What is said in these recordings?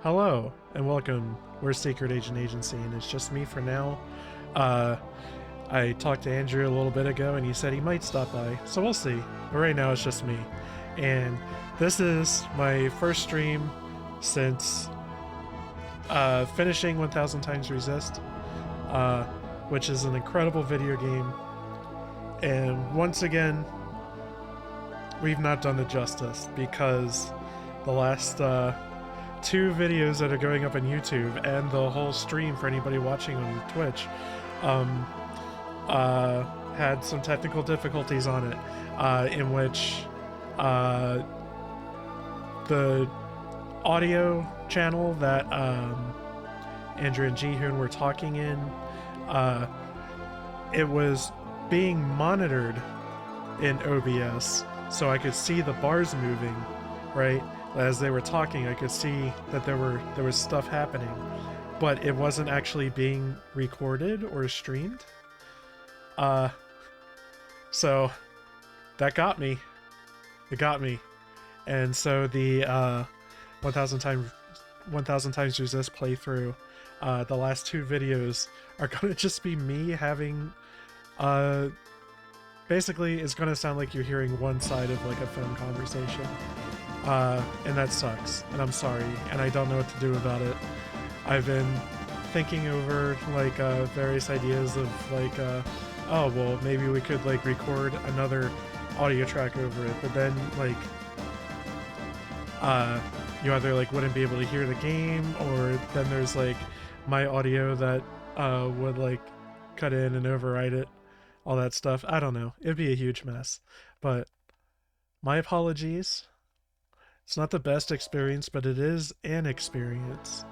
Hello and welcome. We're Secret Agent Agency, and it's just me for now. I talked to Andrew a little bit ago, and he said he might stop by, so we'll see. But right now, it's just me. And this is my first stream since finishing 1000 Times Resist, which is an incredible video game. And once again, we've not done it justice because the last two videos that are going up on YouTube and the whole stream for anybody watching on Twitch had some technical difficulties on it, in which the audio channel that Andrew and Jihoon were talking in, it was being monitored in OBS, so I could see the bars moving, right? As they were talking, I could see that there was stuff happening, but it wasn't actually being recorded or streamed. So that got me. It got me. And so the 1000 Times Resist playthrough, the last two videos are gonna just be me having basically it's gonna sound like you're hearing one side of like a phone conversation. And that sucks, and I'm sorry, and I don't know what to do about it. I've been thinking over like various ideas of like oh well, maybe we could like record another audio track over it, but then like you either like wouldn't be able to hear the game, or then there's like my audio that would like cut in and override it, all that stuff. I don't know, it'd be a huge mess, but my apologies. It's not the best experience, but it is an experience,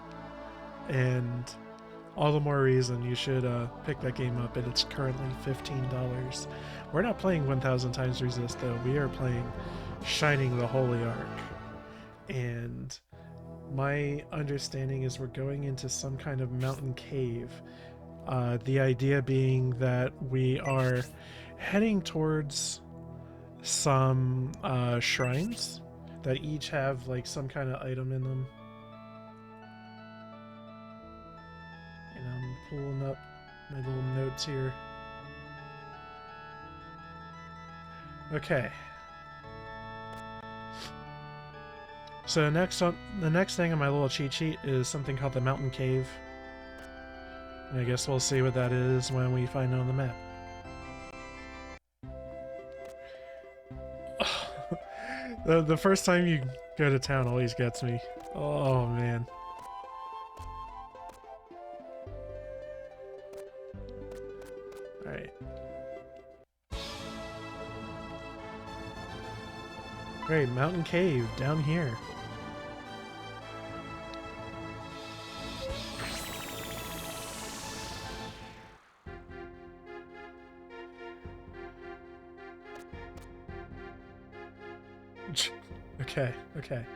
and all the more reason you should pick that game up. And it's currently $15. We're not playing 1000 Times Resist though. We are playing Shining the Holy Ark, and my understanding is we're going into some kind of mountain cave. The idea being that we are heading towards some shrines that each have like some kind of item in them. And I'm pulling up my little notes here. Okay. So the next thing on my little cheat sheet is something called the Mountain Cave. And I guess we'll see what that is when we find it on the map. The first time you go to town always gets me. Oh man. Alright. Great, mountain cave down here. Okay.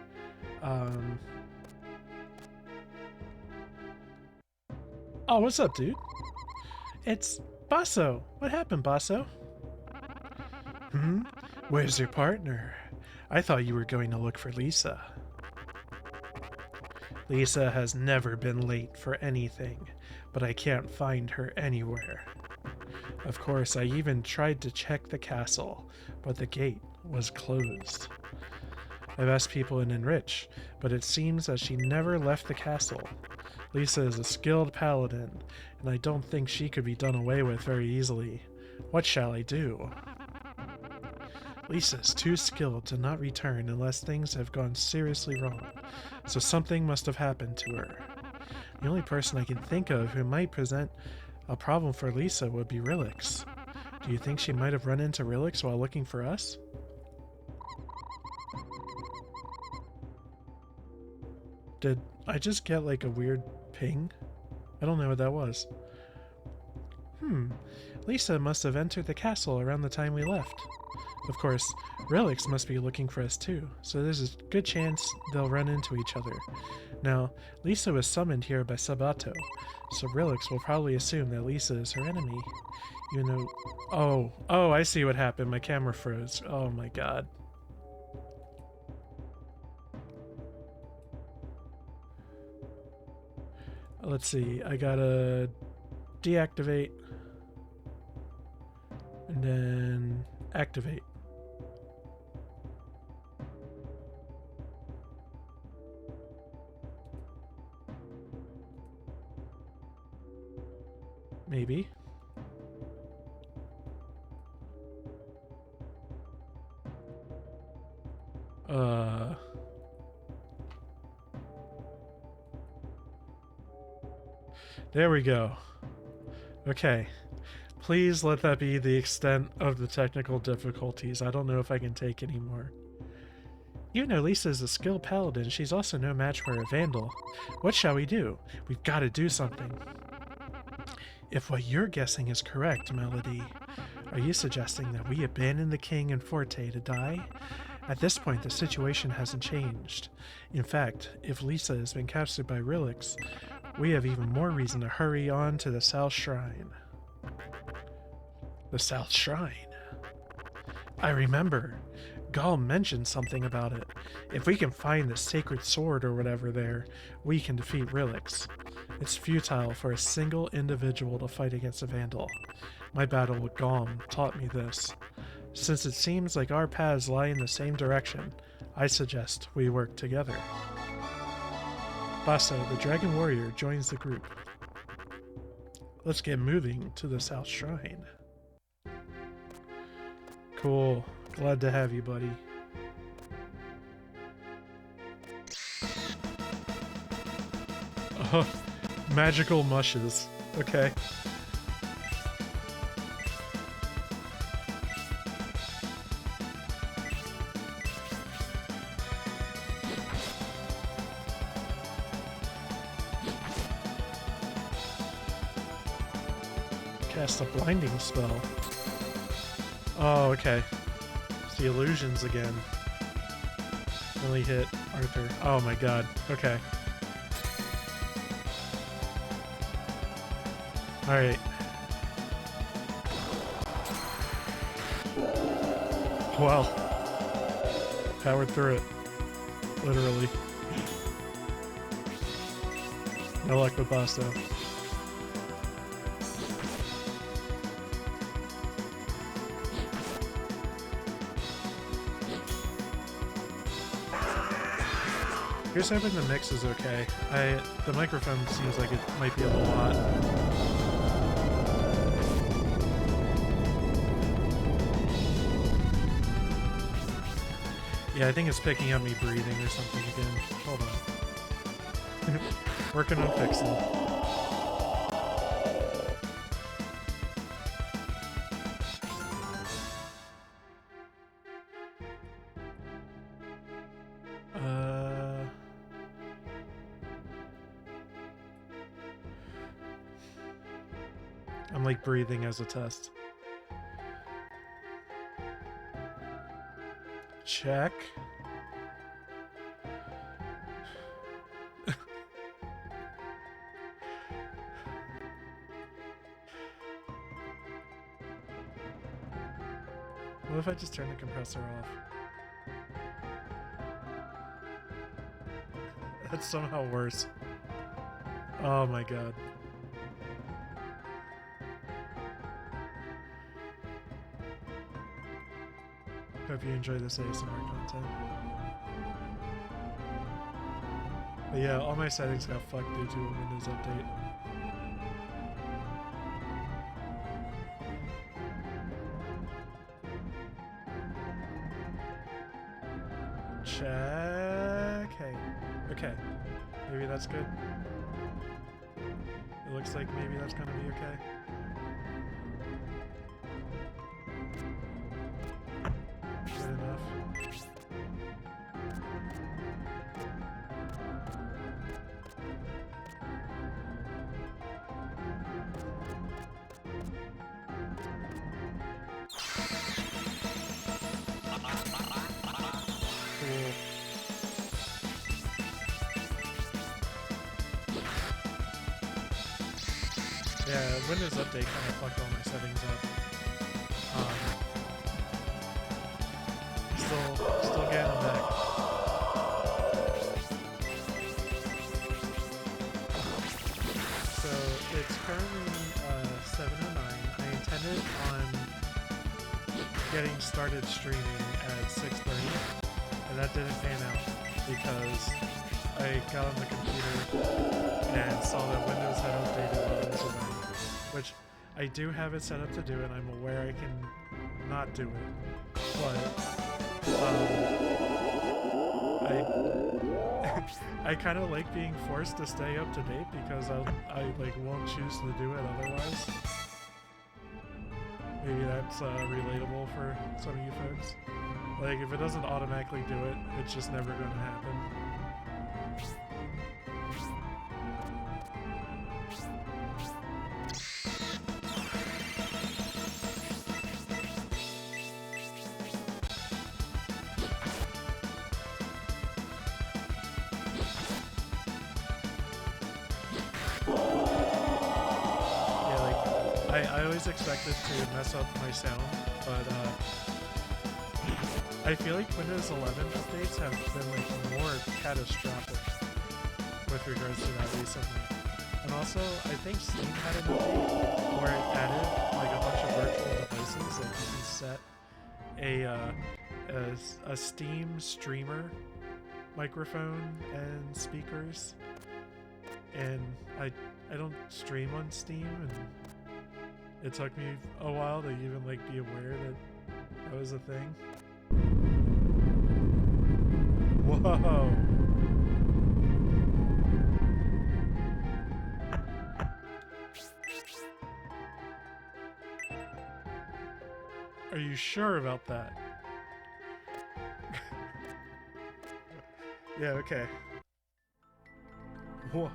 Oh, what's up, dude? It's Basso. What happened, Basso? Where's your partner? I thought you were going to look for Lisa. Lisa has never been late for anything, but I can't find her anywhere. Of course, I even tried to check the castle, but the gate was closed. I've asked people in Enrich, but it seems that she never left the castle. Lisa is a skilled paladin, and I don't think she could be done away with very easily. What shall I do? Lisa is too skilled to not return unless things have gone seriously wrong, so something must have happened to her. The only person I can think of who might present a problem for Lisa would be Rilix. Do you think she might have run into Rilix while looking for us? Did I just get like a weird ping? I don't know what that was. Lisa must have entered the castle around the time we left. Of course, Rilix must be looking for us too, so there's a good chance they'll run into each other. Now, Lisa was summoned here by Sabato, so Rilix will probably assume that Lisa is her enemy. Even though... Oh, I see what happened. My camera froze. Oh my god. Let's see. I gotta deactivate and then activate. Maybe. There we go. Okay. Please let that be the extent of the technical difficulties. I don't know if I can take any more. Even though Lisa is a skilled paladin, she's also no match for a vandal. What shall we do? We've got to do something. If what you're guessing is correct, Melody, are you suggesting that we abandon the king and Forte to die? At this point, the situation hasn't changed. In fact, if Lisa has been captured by Rilix, we have even more reason to hurry on to the South Shrine. The South Shrine? I remember. Gall mentioned something about it. If we can find the sacred sword or whatever there, we can defeat Rilix. It's futile for a single individual to fight against a Vandal. My battle with Galm taught me this. Since it seems like our paths lie in the same direction, I suggest we work together. Basso, the Dragon Warrior, joins the group. Let's get moving to the South Shrine. Cool. Glad to have you, buddy. Oh, magical mushes. Okay. Cast a blinding spell. Oh, okay. It's the illusions again. Only hit Arthur. Oh my god. Okay. Alright. Well. Powered through it. Literally. No luck with boss though. Here's hoping the mix is okay. The microphone seems like it might be a little hot. Yeah, I think it's picking up me breathing or something again. Hold on. Working on fixing. I'm like breathing as a test. Check. What if I just turn the compressor off? That's somehow worse. Oh my god. Hope you enjoy this ASMR content. But yeah, all my settings got fucked due to a Windows update. Check. Hey. Okay. Maybe that's good. It looks like maybe that's gonna be okay. Good enough. Cool. Yeah, Windows Update kind of fucked all my settings up. Still getting them back. it's currently 7:09. I intended on getting started streaming at 6:30, and that didn't pan out because I got on the computer and saw that Windows had updated while I was away, which I do have it set up to do, and I'm aware I can not do it, but I kind of like being forced to stay up to date because I like won't choose to do it otherwise. Maybe that's relatable for some of you folks. Like, if it doesn't automatically do it, it's just never going to happen. I always expected to mess up my sound, but I feel like Windows 11 updates have been like more catastrophic with regards to that recently. And also, I think Steam had an update where it added like a bunch of virtual devices. Like you can set a Steam streamer microphone and speakers. And I don't stream on Steam, and it took me a while to even like be aware that that was a thing. Whoa! Are you sure about that? Yeah, okay. Whoa.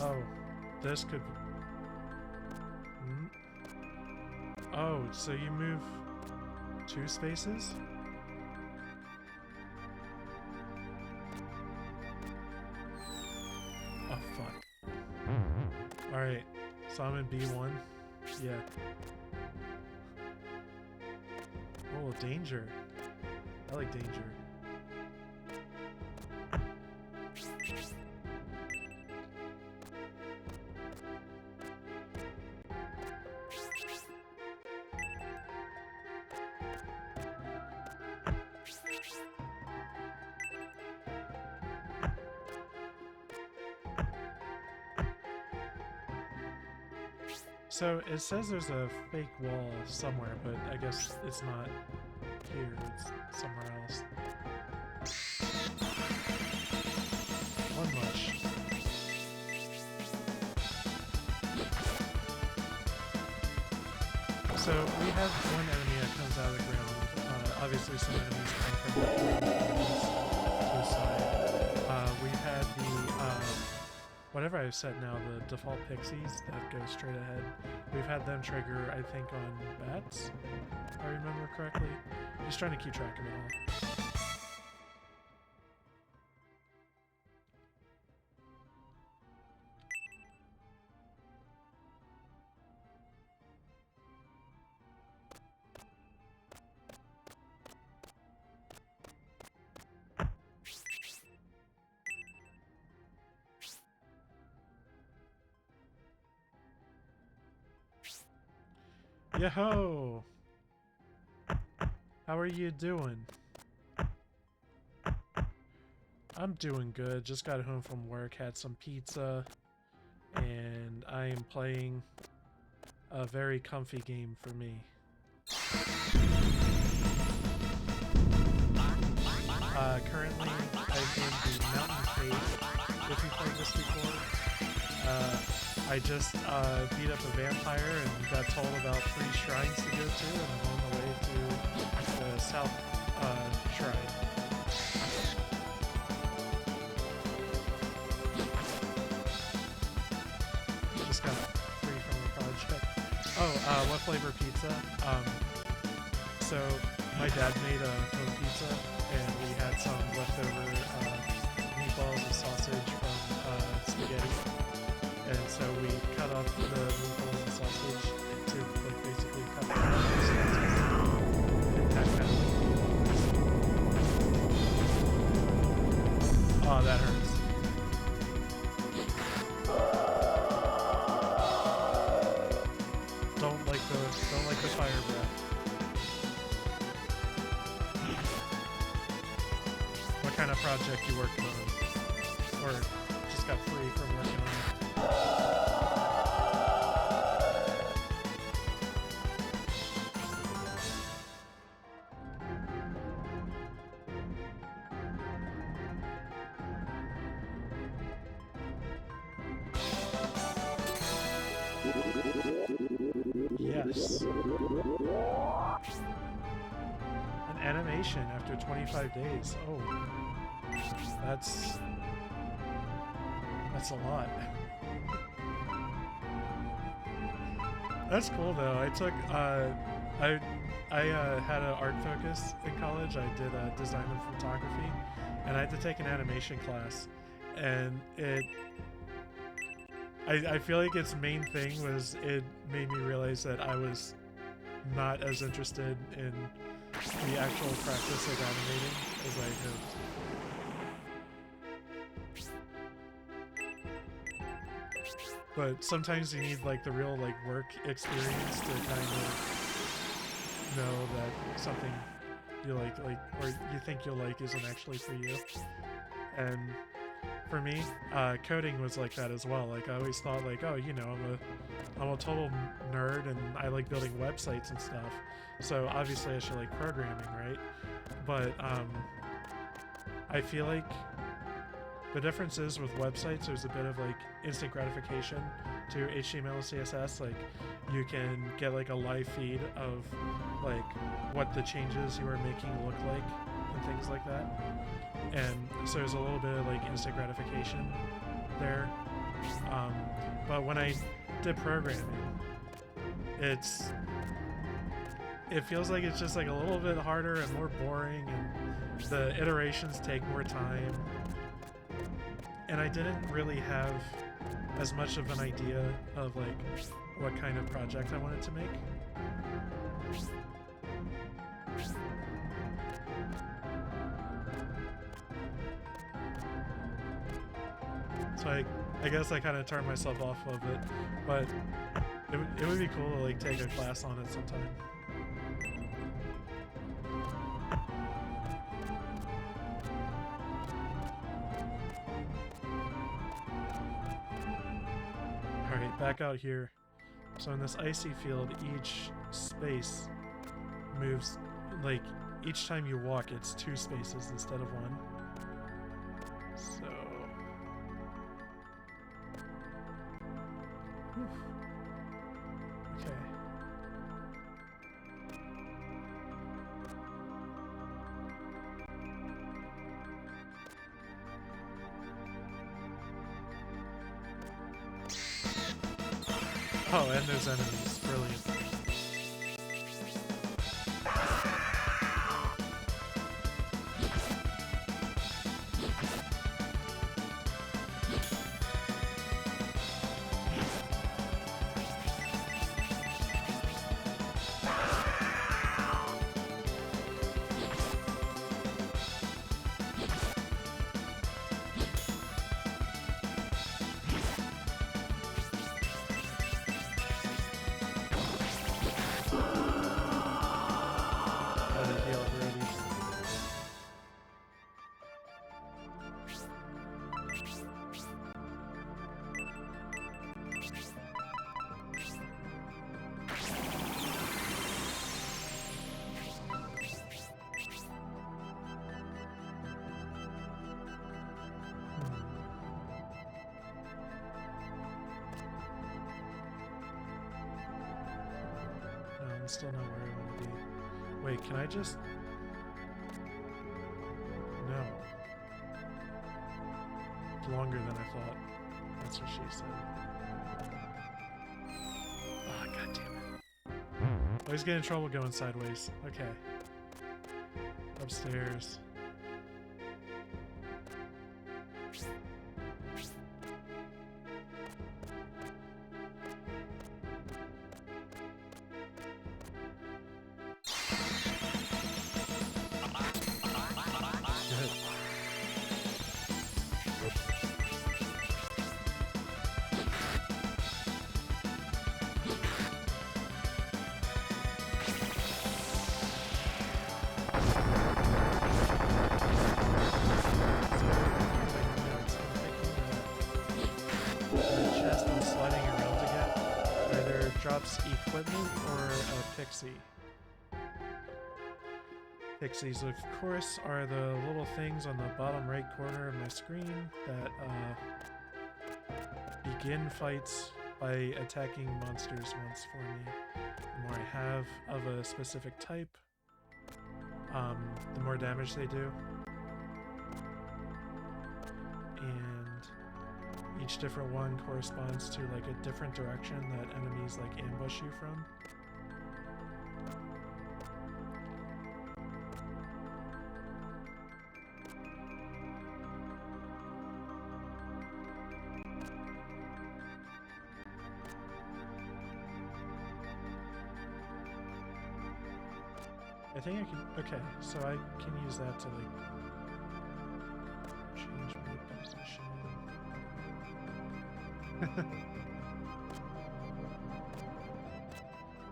Oh, this could... Oh, so you move 2 spaces? Oh, fuck. Alright, so I'm in B1. Yeah. Oh, danger. I like danger. So it says there's a fake wall somewhere, but I guess it's not here, it's somewhere else. One much. So we have one enemy that comes out of the ground. Obviously some enemies come from to the side. We had the whatever I've set now, the default pixies that go straight ahead. We've had them trigger, I think, on bats, if I remember correctly. Just trying to keep track of it all. Yo-ho! How are you doing? I'm doing good. Just got home from work, had some pizza, and I am playing a very comfy game for me. Currently, I'm in the Mountain Cave, if you played this before. I just beat up a vampire and got told about 3 shrines to go to, and I'm on the way to the South Shrine. Just got free from the project. Oh, what flavor pizza? So my dad made a home pizza, and we had some leftover meatballs and sausage from spaghetti. And so we cut off the meatballs and sausage to like Oh, that hurts. Don't like the fire breath. What kind of project you working on? Or just got free from working on it? Yes. An animation after 25 days. Oh. That's a lot. That's cool though. I took I had an art focus in college. I did design and photography, and I had to take an animation class, and I feel like its main thing was it made me realize that I was not as interested in the actual practice of animating as I hoped. But sometimes you need like the real like work experience to kind of know that something you like or you think you'll like isn't actually for you. And for me, coding was like that as well. Like I always thought like, oh, you know, I'm a total nerd and I like building websites and stuff. So obviously I should like programming, right? But I feel like the difference is with websites, there's a bit of like instant gratification to HTML and CSS. Like you can get like a live feed of like what the changes you are making look like and things like that. And so there's a little bit of like instant gratification there. But when I did programming, it feels like it's just like a little bit harder and more boring, and the iterations take more time. And I didn't really have as much of an idea of like what kind of project I wanted to make. So I guess I kind of turned myself off of it, but it would be cool to like take a class on it sometime. Alright, back out here. So in this icy field, each space moves, like, each time you walk, it's 2 spaces instead of 1. So... Whew. Okay. Oh, and there's enemies. Brilliant. I'm still not where I want to be. Wait, can I just... No. It's longer than I thought. That's what she said. Oh, god damn it. I always get in trouble going sideways. Okay. Upstairs. drops equipment or a pixie. Pixies, of course, are the little things on the bottom right corner of my screen that begin fights by attacking monsters once for me. The more I have of a specific type, the more damage they do. And each different one corresponds to like a different direction that enemies like ambush you from. I think I can, okay, so I can use that to like change my position.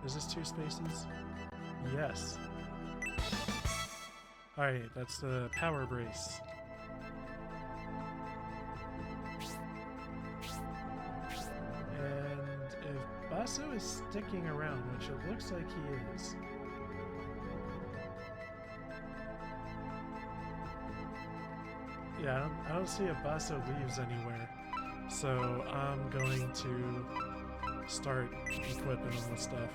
Is this 2 spaces? Yes. Alright, that's the power brace. And if Basso is sticking around, which it looks like he is, yeah, I don't see if Basso leaves anywhere, so I'm going to start equipping him with stuff.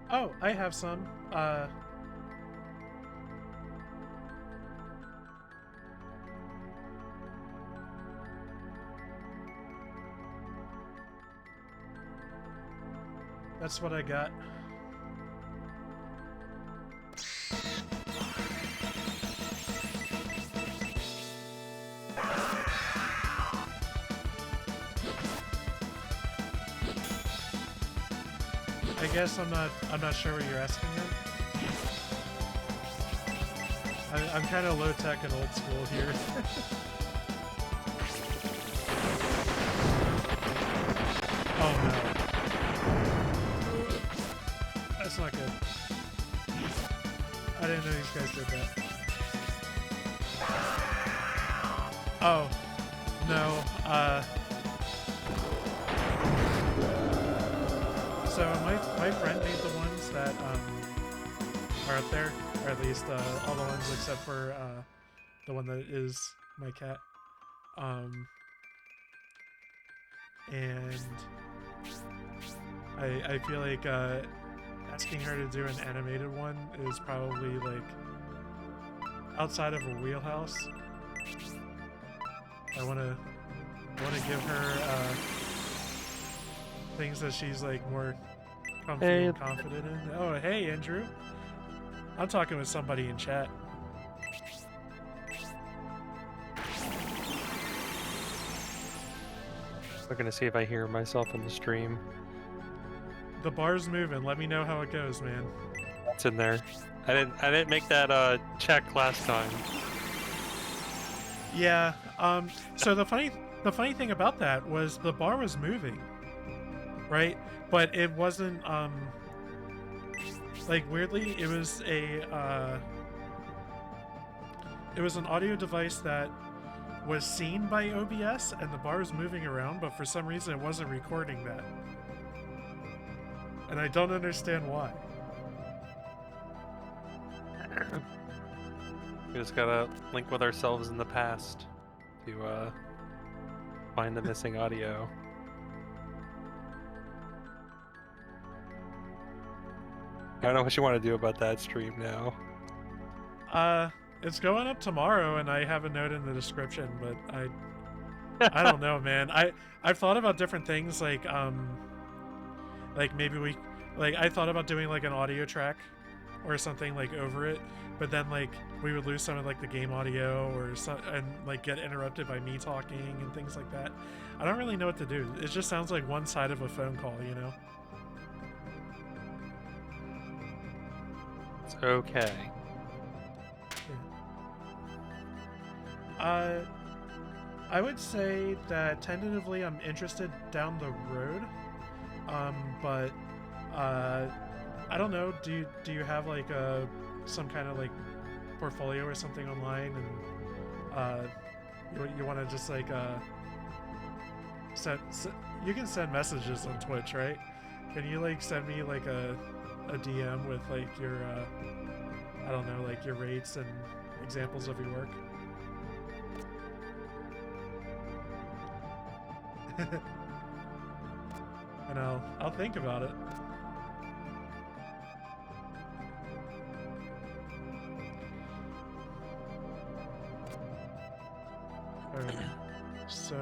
Oh, I have some. That's what I got. I guess I'm not sure what you're asking me. I'm kind of low tech and old school here. Oh no. That's not good. I didn't know these guys did that. Oh. No. So my friend made the ones that are up there, or at least all the ones except for the one that is my cat. And I feel like asking her to do an animated one is probably like outside of her wheelhouse. I wanna give her things that she's like more comfy and confident in. Oh, hey, Andrew. I'm talking with somebody in chat. Looking to see if I hear myself in the stream. The bar's moving. Let me know how it goes, man. It's in there. I didn't make that check last time. Yeah. So the funny thing about that was the bar was moving, right? But it wasn't like weirdly it was an audio device that was seen by OBS and the bar was moving around, but for some reason it wasn't recording that. And I don't understand why. We just gotta link with ourselves in the past to find the missing audio. I don't know what you want to do about that stream now. It's going up tomorrow, and I have a note in the description, but I don't know, man. I've thought about different things, like maybe I thought about doing like an audio track or something like over it, but then like we would lose some of like the game audio or and like get interrupted by me talking and things like that. I don't really know what to do. It just sounds like one side of a phone call, you know? It's okay. Yeah. Uh, I would say that tentatively I'm interested down the road. But I don't know. Do you have like some kind of like portfolio or something online, and you want to just like you can send messages on Twitch, right? Can you like send me like a DM with like your I don't know, like your rates and examples of your work? And I'll think about it. Alright. So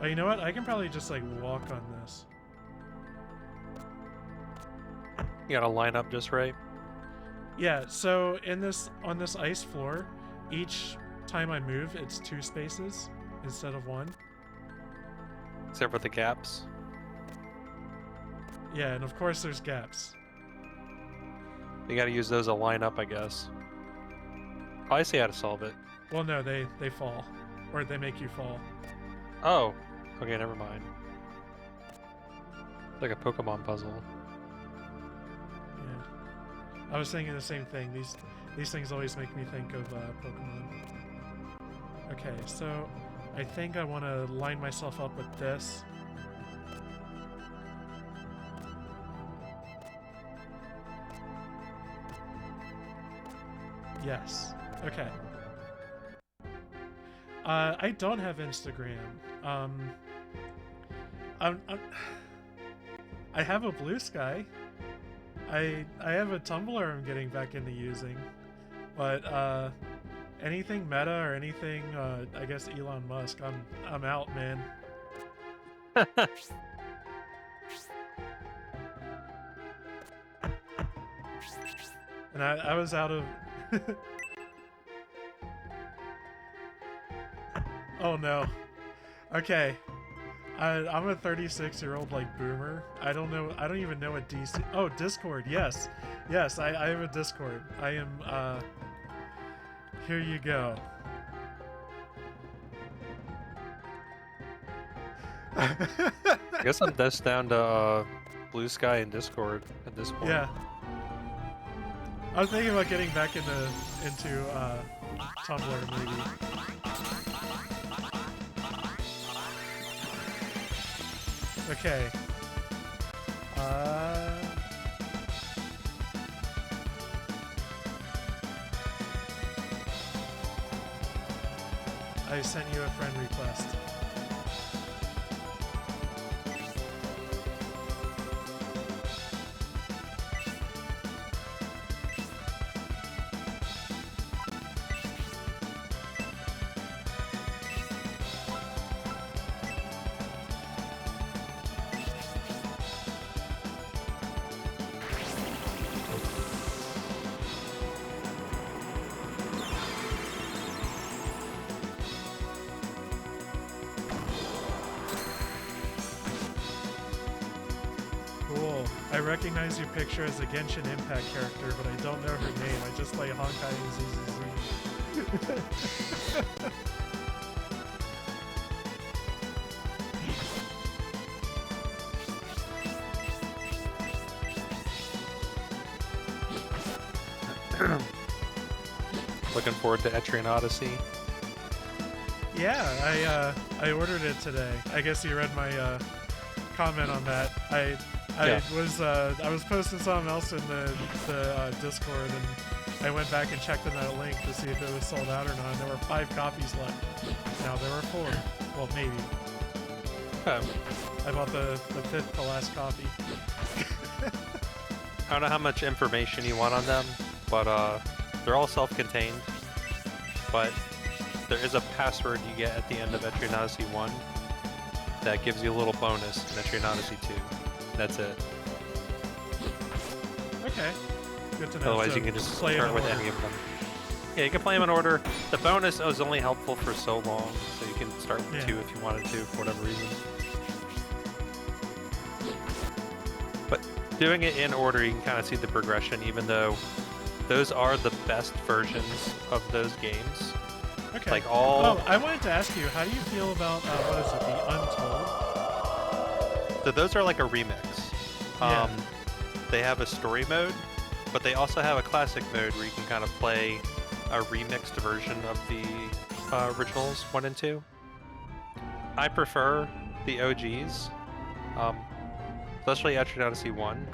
oh, you know what? I can probably just like walk on this. You gotta line up just right. Yeah, so on this ice floor, each time I move, it's 2 spaces instead of 1. Except for the gaps. Yeah, and of course there's gaps. You gotta use those to line up, I guess. Oh, I see how to solve it. Well, no, they fall. Or they make you fall. Oh, okay, never mind. It's like a Pokemon puzzle. Yeah. I was thinking the same thing. These things always make me think of Pokemon. Okay, so I think I want to line myself up with this. Yes. Okay. I don't have Instagram. I have a Blue Sky. I have a Tumblr I'm getting back into using, but anything Meta or anything I guess Elon Musk, I'm out, man. And I was out of Oh no. Okay. I'm a 36-year-old like boomer. I don't even know what DC. Oh, Discord. Yes. Yes, I have a Discord. I am here you go. I guess I'm just down to Blue Sky and Discord at this point. Yeah. I was thinking about getting back into Tumblr maybe. Okay. I sent you a friend request. Cool. I recognize your picture as a Genshin Impact character, but I don't know her name. I just play Honkai and ZZZ. Looking forward to Etrian Odyssey. Yeah, I ordered it today. I guess you read my comment on that. I was posting something else in the Discord, and I went back and checked on that link to see if it was sold out or not. And there were 5 copies left. Now there were 4. Well, maybe. I bought the 5th to last copy. I don't know how much information you want on them, but they're all self-contained. But there is a password you get at the end of Etrian Odyssey 1 that gives you a little bonus in Etrian Odyssey 2. That's it. Okay. Good to know. Otherwise, So you can just play start in with order. any of them. Yeah, you can play them in order. The bonus was only helpful for so long, so you can start with 2 if you wanted to, for whatever reason. But doing it in order, you can kind of see the progression, even though those are the best versions of those games. Okay. Like all. Oh, I wanted to ask you, how do you feel about what is it, the Untold? So those are like a remix. Yeah. They have a story mode, but they also have a classic mode where you can kind of play a remixed version of the originals 1 and 2. I prefer the OGs, especially Etrian Odyssey 1.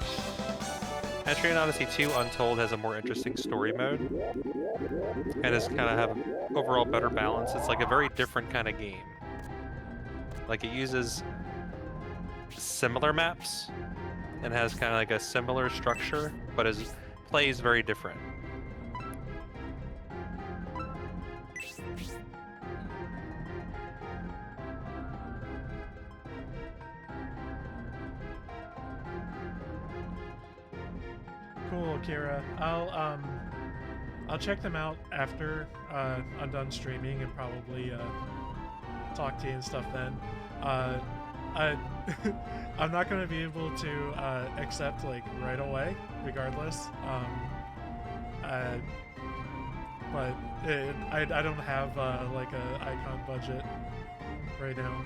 Etrian Odyssey 2 Untold has a more interesting story mode, and is kind of have an overall better balance. It's like a very different kind of game. Like it uses similar maps and has kind of like a similar structure, but plays very different. Cool, Kira. I'll check them out after I'm done streaming and probably talk to you and stuff then. I I'm not gonna be able to accept like right away, regardless. Uh, but I don't have like a icon budget right now,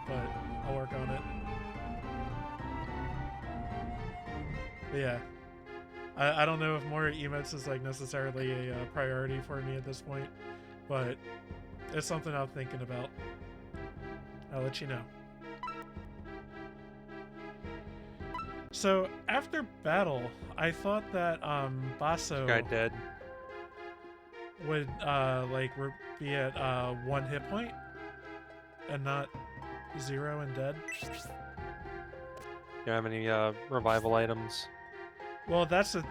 but I'll work on it. But yeah, I don't know if more emotes is like necessarily a priority for me at this point, but it's something I'm thinking about. I'll let you know. So after battle, I thought that Basso Guy dead. would like be at 1 hit point and not 0 and dead. You don't have any revival items? Well, that's the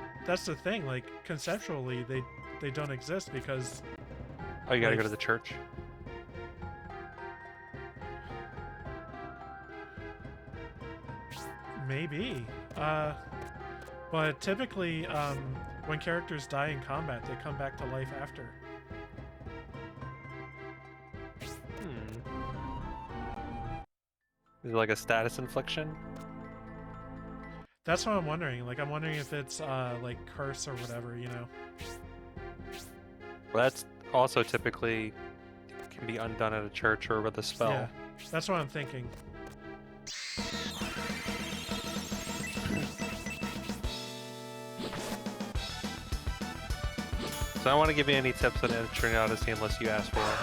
thing. Like conceptually, they don't exist because. Oh, you gotta like, go to the church? Maybe. But typically, when characters die in combat, they come back to life after. Is it like a status infliction? That's what I'm wondering. Like, I'm wondering if it's like curse or whatever, you know. Well, that's also typically can be undone at a church or with a spell. Yeah, that's what I'm thinking. So I don't want to give you any tips on Etrian Odyssey unless you ask for them.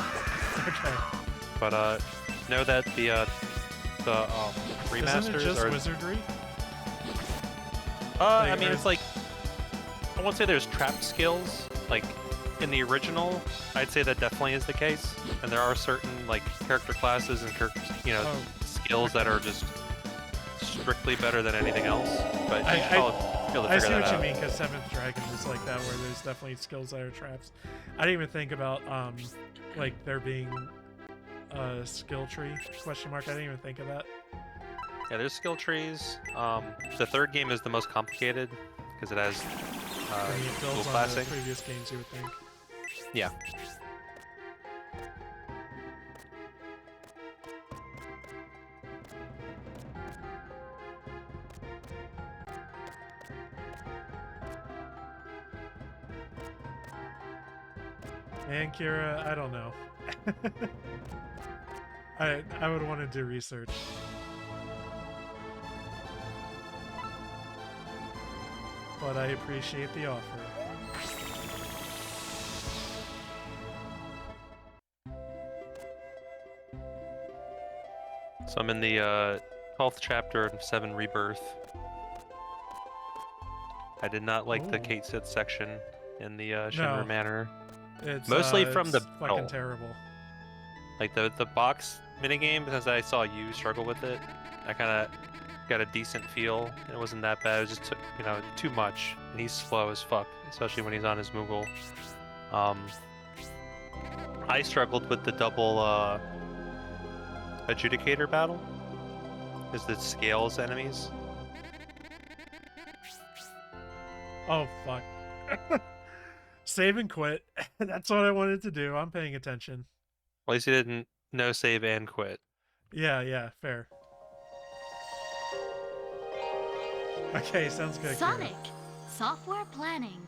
Okay. But know that the remasters Isn't it just are. wizardry? I mean, it's like I won't say there's trapped skills. Like in the original, I'd say that definitely is the case, and there are certain like character classes and skills that are just strictly better than anything else. But you should probably be able to I figure see that what you out. mean, because Seventh Dragon is like that, where there's definitely skills that are traps. I didn't even think about like there being a skill tree question mark. I didn't even think of that. Yeah, there's skill trees. The third game is the most complicated because it has I mean, it dual builds on the classing. previous games, you would think. Yeah. And Kira, I don't know. I would want to do research. But I appreciate the offer. So I'm in the 12th chapter of 7 Rebirth. I did not like the Ooh. Kate Sith section in the Shinra No. Manor. It's Mostly from it's the fucking battle. terrible. Like the box minigame, because I saw you struggle with it, I kind of got a decent feel. It wasn't that bad. It was just too much, and he's slow as fuck, especially when he's on his Moogle. I struggled with the double adjudicator battle. Is the scales enemies? Oh fuck. Save and quit. That's what I wanted to do. I'm paying attention. At least he didn't no save and quit. Yeah, fair. Okay, sounds good. Sonic, software planning.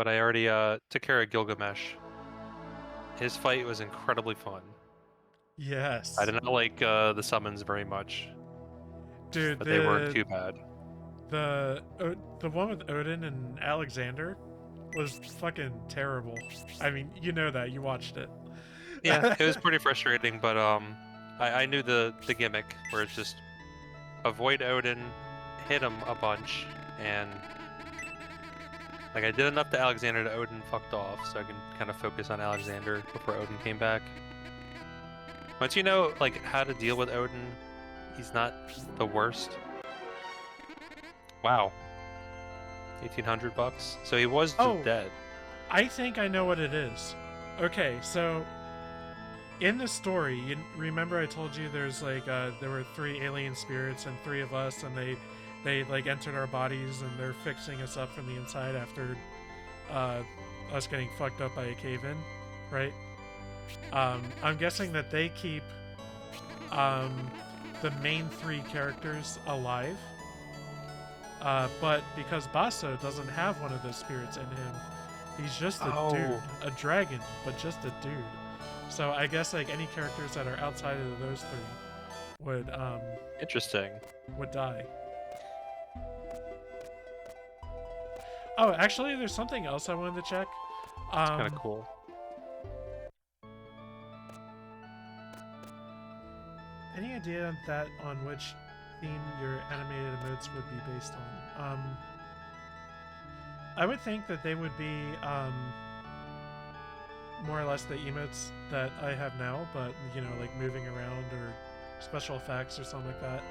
but I already took care of Gilgamesh. His fight was incredibly fun. Yes. I did not like the summons very much, Dude, but they weren't too bad. the one with Odin and Alexander was fucking terrible. I mean, you know that, you watched it. Yeah, it was pretty frustrating, but I knew the gimmick where it's just avoid Odin, hit him a bunch, and like I did enough to Alexander that Odin fucked off, so I can kind of focus on Alexander before Odin came back. Once you know like how to deal with Odin, he's not the worst. Wow. $1,800. So he was just dead. I think I know what it is. Okay, so in the story, you remember I told you there's like there were 3 alien spirits and 3 of us, and they like entered our bodies and they're fixing us up from the inside after us getting fucked up by a cave-in, right? I'm guessing that they keep the main 3 characters alive. But because Basso doesn't have one of those spirits in him, he's just a dude, a dragon, but just a dude. So I guess like any characters that are outside of those 3 would Interesting. would die. Oh, actually, there's something else I wanted to check. It's kind of cool. Any idea that on which theme your animated emotes would be based on? I would think that they would be more or less the emotes that I have now, but you know, like moving around or special effects or something like that.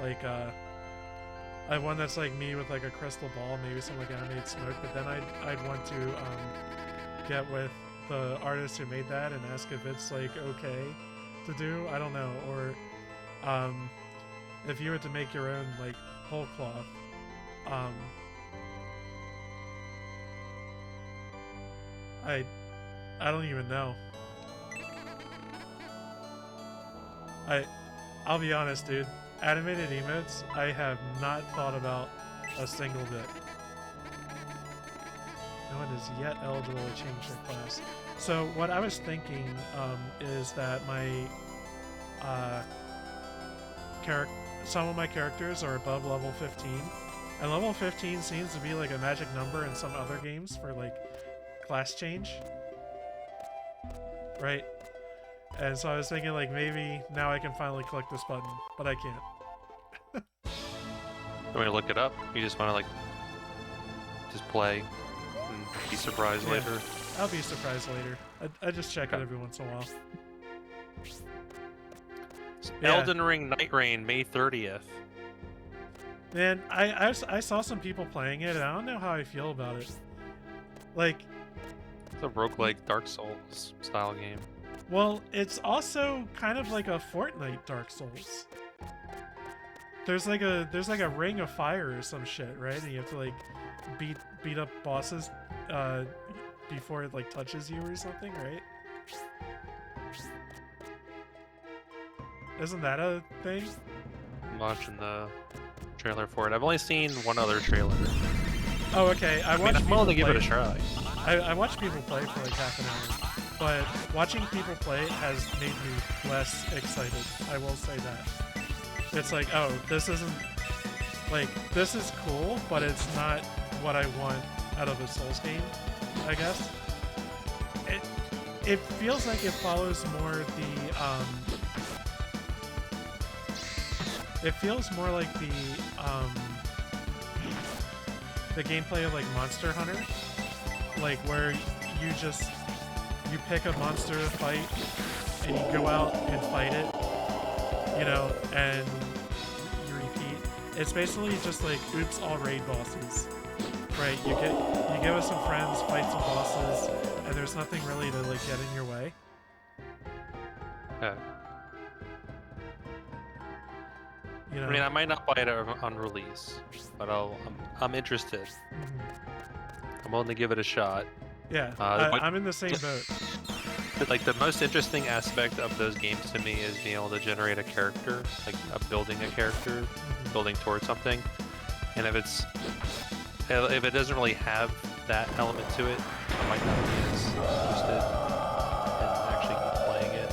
Like I have one that's like me with like a crystal ball, maybe some like animated smoke, but then I'd want to get with the artist who made that and ask if it's like okay to do. I don't know. Or if you were to make your own like whole cloth, I don't even know. I'll be honest, dude. Animated emotes, I have not thought about a single bit. No one is yet eligible to change their class. So what I was thinking is that my some of my characters are above level 15, and level 15 seems to be like a magic number in some other games for like class change, right? And so I was thinking like maybe now I can finally click this button, but I can't. You want me to look it up? You just want to like just play and be surprised later? I'll be surprised later. I just check it every once in a while. Elden Ring Night Rain, May 30th. Man, I saw some people playing it, and I don't know how I feel about it. Like, it's a roguelike Dark Souls style game. Well, it's also kind of like a Fortnite Dark Souls. There's like a ring of fire or some shit, right? And you have to like beat up bosses before it like touches you or something, right? Isn't that a thing? I'm watching the trailer for it. I've only seen one other trailer. Oh, okay. I'm willing to give it a try. I watched people play for like half an hour, but watching people play has made me less excited. I will say that. It's like, oh, this isn't like this is cool, but it's not what I want out of a Souls game, I guess. It feels like it follows more the it feels more like the gameplay of like Monster Hunter, like where you pick a monster to fight and you go out and fight it, you know, and you repeat. It's basically just like oops all raid bosses, right? You get with some friends, fight some bosses, and there's nothing really to like get in your way. Yeah. You know? I mean, I might not buy it on release, but I'm interested. Mm-hmm. I'm willing to give it a shot. Yeah, I'm in the same boat. But like the most interesting aspect of those games to me is being able to generate a character, like building a character, building towards something. And if it doesn't really have that element to it, I might not be as interested in actually playing it.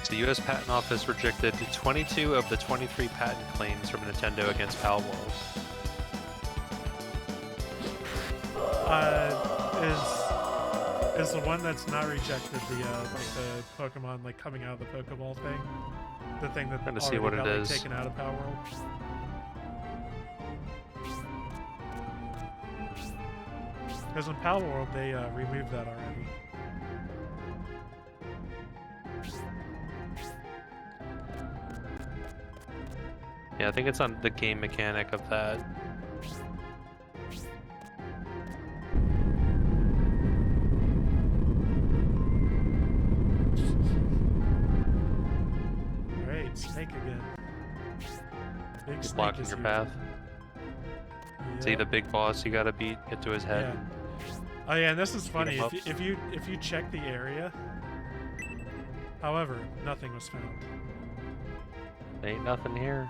The U.S. Patent Office rejected 22 of the 23 patent claims from Nintendo against Palworld. Is the one that's not rejected the like the Pokemon like coming out of the Pokeball thing? The thing that Trying to already see what got it like, is. taken out of Palworld? Because in Palworld they removed that already. Yeah, I think it's on the game mechanic of that. Alright, Snake again. Big He's Snake blocking is your here. path. See the big boss you gotta beat, get to his head. Yeah. Oh yeah, and this is funny. him up. If you check the area, however, nothing was found. Ain't nothing here.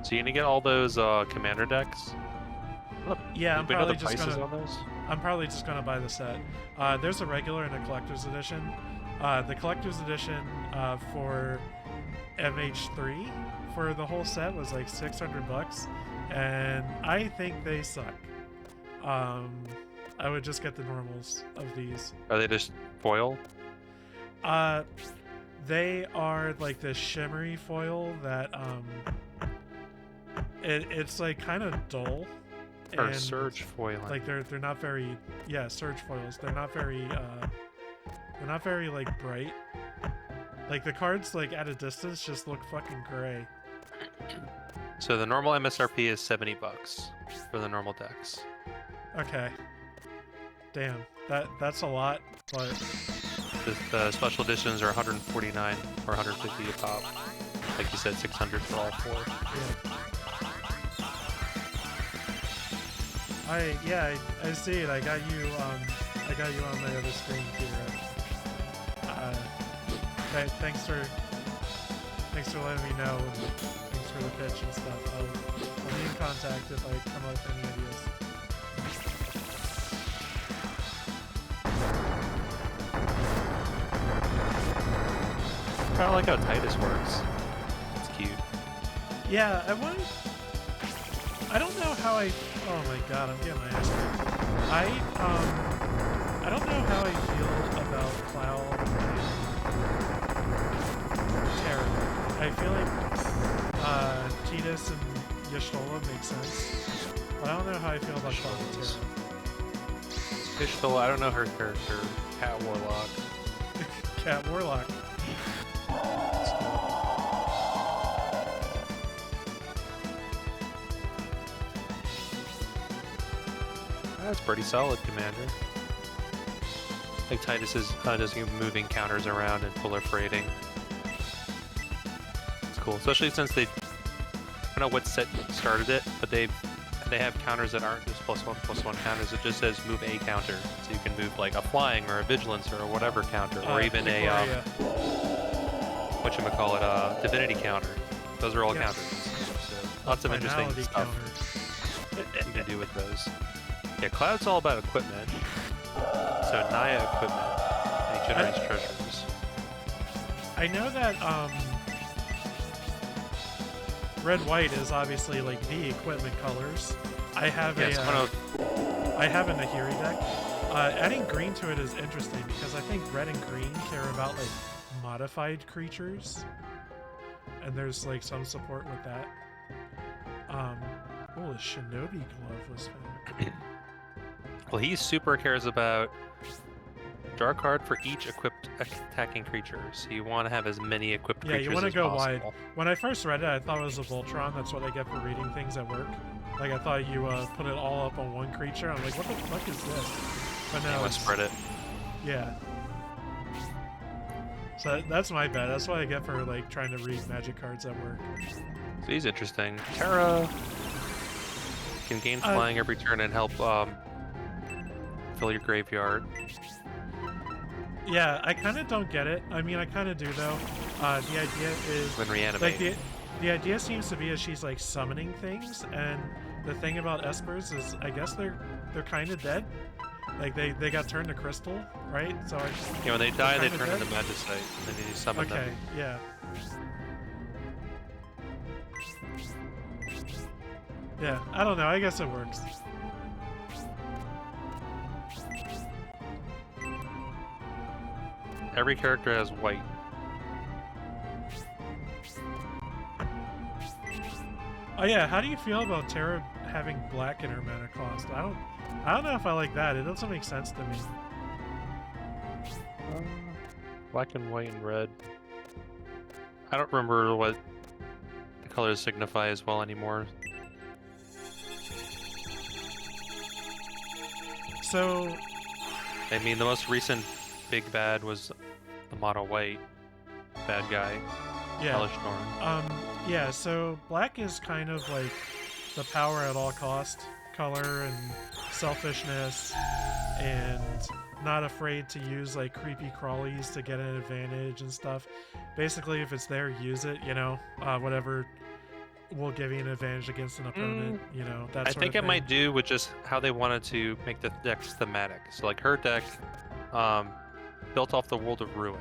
So you gonna get all those commander decks? Yeah, I'm Do we know probably the just prices gonna. on those? I'm probably just gonna buy the set. There's a regular and a collector's edition. The collector's edition for MH3 for the whole set was like $600, and I think they suck. I would just get the normals of these. Are they just foil? They are like this shimmery foil that it's like kind of dull. Or and, surge foiling? Like they're not very surge foils. They're not very like bright. Like the cards like at a distance just look fucking gray. So the normal MSRP is $70 for the normal decks. Okay. Damn. That's a lot, but The special editions are 149 or 150 a pop. Like you said, 600 for all four. yeah. I see it. I got you on my other screen here. Thanks for letting me know, and thanks for the pitch and stuff. I'll be in contact if I come up with any ideas. Kind of like how Titus works. It's cute. Yeah, I don't know how I. Oh my god, I'm getting my ass kicked. I don't know how I feel about Cloud and Terra. I feel like Tidus and Y'shtola make sense, but I don't know how I feel about Cloud and Terra. Y'shtola, I don't know her character. Cat Warlock. Cat Warlock. That's pretty solid, Commander. Like Titus is just moving counters around and proliferating. It's cool, especially since I don't know what set started it, but they have counters that aren't just +1/+1 counters. It just says move a counter, so you can move like a flying or a vigilance or whatever counter, or even a whatchamacallit, divinity counter. Those are all counters. So lots of interesting stuff you can do with those. Yeah, Cloud's all about equipment. So Naya equipment, and he generates treasures. I know that red white is obviously like the equipment colors. I have I have a Nahiri deck. Adding green to it is interesting because I think red and green care about like modified creatures, and there's like some support with that. Oh, the Shinobi glove was found. Well, he super cares about draw a card for each equipped attacking creature. So you want to have as many equipped creatures as possible. Yeah, you want to go wide. When I first read it, I thought it was a Voltron. That's what I get for reading things at work. Like, I thought you put it all up on one creature. I'm like, what the fuck is this? But now it's spread it. Yeah. So that's my bad. That's what I get for, like, trying to read magic cards at work. So he's interesting. Terra... Can gain flying every turn and help fill your graveyard. Yeah, I kind of don't get it. I mean, I kind of do though. The idea is When reanimate. like the idea seems to be as she's like summoning things, and the thing about espers is I guess they're kind of dead. Like they got turned to crystal, right? So yeah, when they die, they turn into magicite, and then you summon them. Okay, yeah. Yeah, I don't know. I guess it works. Every character has white. Oh yeah, how do you feel about Terra having black in her mana cost? I don't know if I like that. It doesn't make sense to me. Black and white and red. I don't remember what the colors signify as well anymore. So, I mean, the most recent big bad was the mono white bad guy. yeah. Hellish Norn. Yeah, so black is kind of like the power at all cost color and selfishness and not afraid to use like creepy crawlies to get an advantage and stuff. Basically, if it's there, use it, you know, whatever will give you an advantage against an opponent, you know, that sort of thing. I think it might do with just how they wanted to make the decks thematic. So like her deck built off the World of Ruin.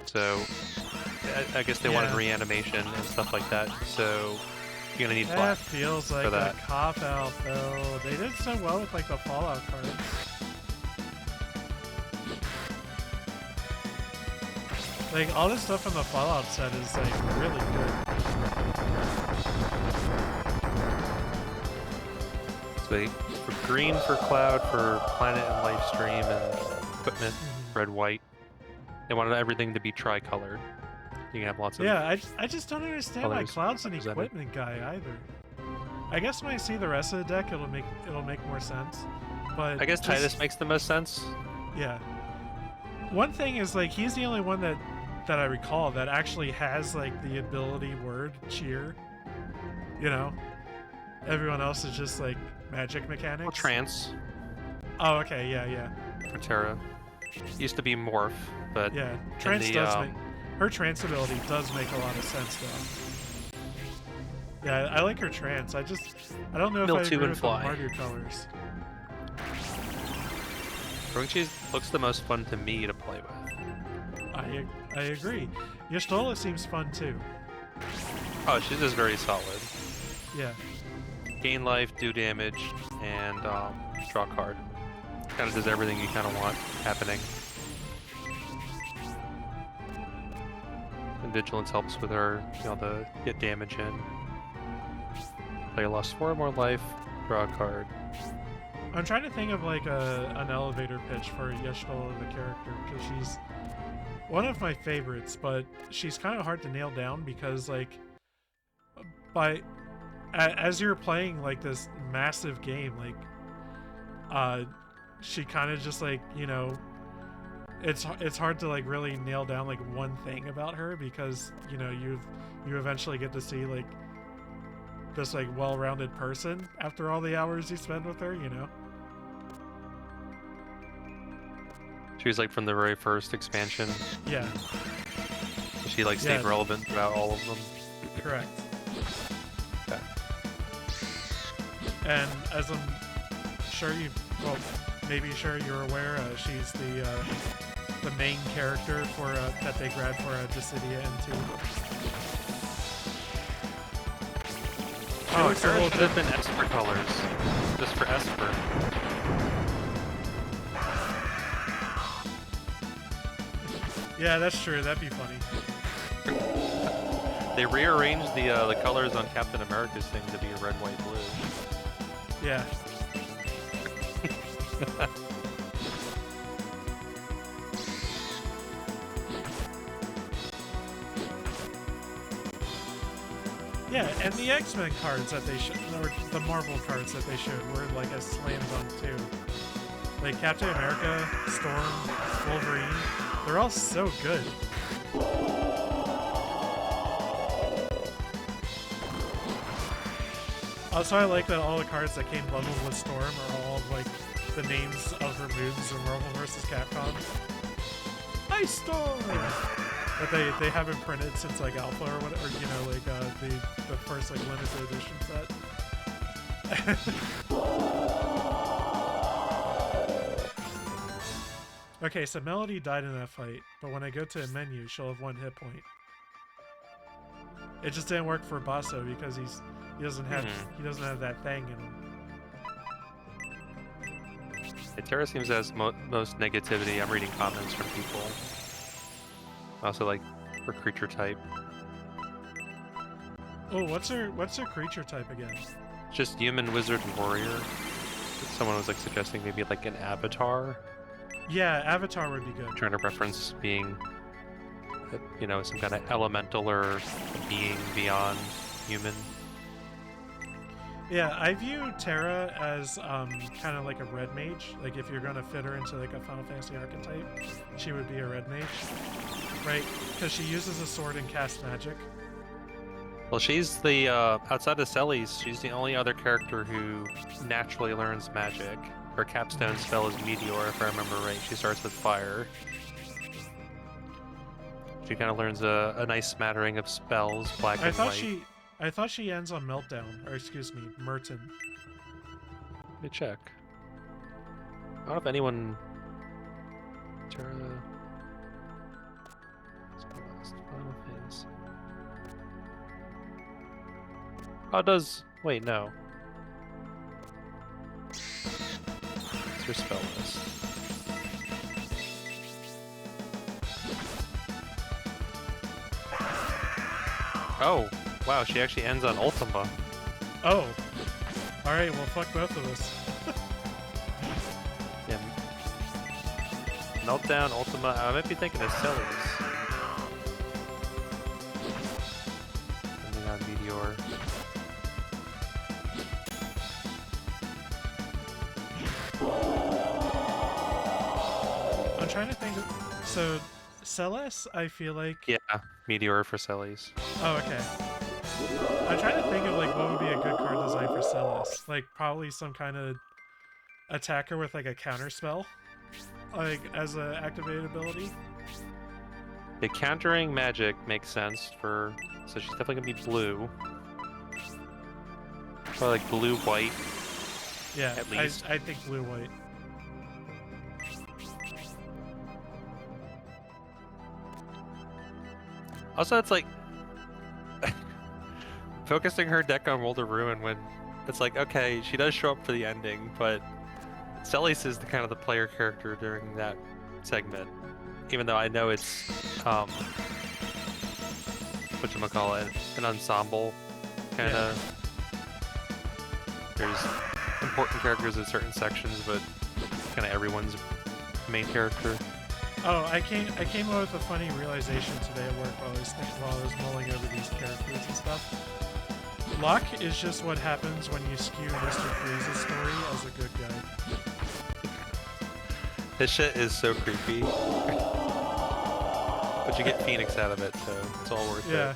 So I guess they wanted reanimation and stuff like that. So you're gonna need black. That feels like a cop out though. They did so well with like the Fallout cards. Like all this stuff from the Fallout set is like really good. So for green for Cloud, for Planet and Life Stream and Equipment, red, white. They wanted everything to be tricolored. You can have lots of. Yeah, I just don't understand why Cloud's an equipment guy either. I guess when I see the rest of the deck, it'll make more sense. But I guess Titus makes the most sense. Yeah. One thing is like he's the only one that I recall that actually has like the ability word cheer. You know, everyone else is just like magic mechanics. Or trance. Oh, okay, yeah. For Terra. Used to be morph, but yeah, trance does make her trance ability does make a lot of sense though. Yeah, I like her trance. I don't know if I agree with the Mardu colors. I think she looks the most fun to me to play with. I agree. Y'shtola seems fun too. Oh, she's just very solid. Yeah. Gain life, do damage, and draw a card. Kind of does everything you kind of want happening. And Vigilance helps with her, you know, to get damage in. Player lost 4 more life, draw a card. I'm trying to think of like an elevator pitch for Y'shtola the character, because she's one of my favorites, but she's kind of hard to nail down because like as you're playing like this massive game, like she kind of just like, you know, it's hard to like really nail down like one thing about her, because you know you eventually get to see like this like well-rounded person after all the hours you spend with her, you know. She was like from the very first expansion. Yeah. She like stayed relevant throughout all of them. Correct. Okay. And as I'm sure you're aware, she's the main character for that they grabbed for Dissidia N2. Oh, it should have been Esper colors, just for Esper. Yeah, that's true. That'd be funny. They rearranged the colors on Captain America's thing to be a red, white, blue. Yeah. Yeah, and the X-Men cards that they showed, or the Marvel cards that they showed, were like a slam dunk too. Like Captain America, Storm, Wolverine, they're all so good. Also, I like that all the cards that came bundled with Storm are all like the names of her moves in Marvel vs. Capcom. Ice Storm! That they haven't printed since like Alpha or whatever, you know, like the first like limited edition set. Okay, so Melody died in that fight, but when I go to a menu, she'll have 1 hit point. It just didn't work for Basso because he doesn't have that thing in him. Terra seems to have most negativity. I'm reading comments from people. Also, like, her creature type. Oh, what's her creature type again? Just human, wizard, and warrior. Someone was like suggesting maybe like an avatar. Yeah, avatar would be good. I'm trying to reference being, you know, some kind of elemental or a being beyond human. Yeah, I view Terra as kind of like a red mage. Like if you're gonna fit her into like a Final Fantasy archetype, she would be a red mage, right? Because she uses a sword and casts magic. Well, she's the outside of Celes, she's the only other character who naturally learns magic. Her capstone spell is Meteor, if I remember right. She starts with fire. She kind of learns a nice smattering of spells, black and white. I thought she ends on Meltdown, or excuse me, Merton. Let me check. I don't know if anyone... Terra... Final Fantasy... Oh, it does... Wait, no. It's her spell list. Oh! Wow, she actually ends on Ultima. Oh! Alright, well fuck both of us. Yeah. Meltdown, Ultima, I might be thinking of Celes. Ending on Meteor. I'm trying to think of... So, Celes, I feel like... Yeah, Meteor for Celes. Oh, okay. I'm trying to think of like what would be a good card design for Celes. Like probably some kind of attacker with like a counter spell, like as an activated ability. The countering magic makes sense for, so she's definitely gonna be blue. Probably like blue white. Yeah, at least. I think blue white. Also, it's like focusing her deck on World of Ruin when it's like, okay, she does show up for the ending, but Celes is the kind of the player character during that segment. Even though I know it's whatchamacallit, an ensemble kind of. There's important characters in certain sections, but kind of everyone's main character. Oh, I came up with a funny realization today at work while I was mulling over these characters and stuff. Luck is just what happens when you skew Mr. Freeze's story as a good guy. This shit is so creepy. But you get Phoenix out of it, so it's all worth it. Yeah.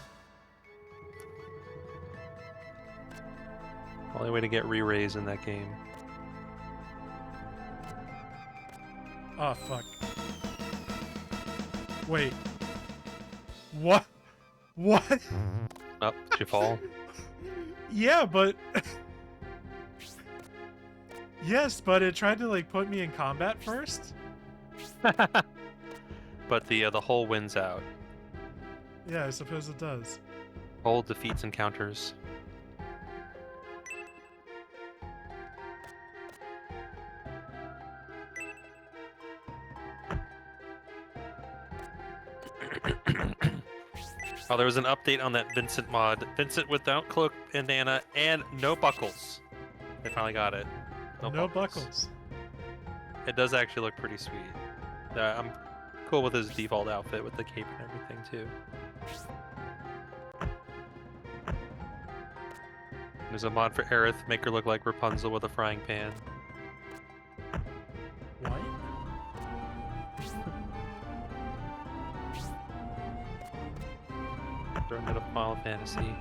Only way to get re-raised in that game. Oh, fuck. Wait. What? What? Oh, did you fall? Yeah, but... Yes, but it tried to, like, put me in combat first? But the hole wins out. Yeah, I suppose it does. Hole defeats encounters. Oh, there was an update on that Vincent mod. Vincent without cloak, bandana, and no buckles. They finally got it. No buckles. It does actually look pretty sweet. I'm cool with his default outfit with the cape and everything too. There's a mod for Aerith, make her look like Rapunzel with a frying pan. What? Throwing it up Final Fantasy.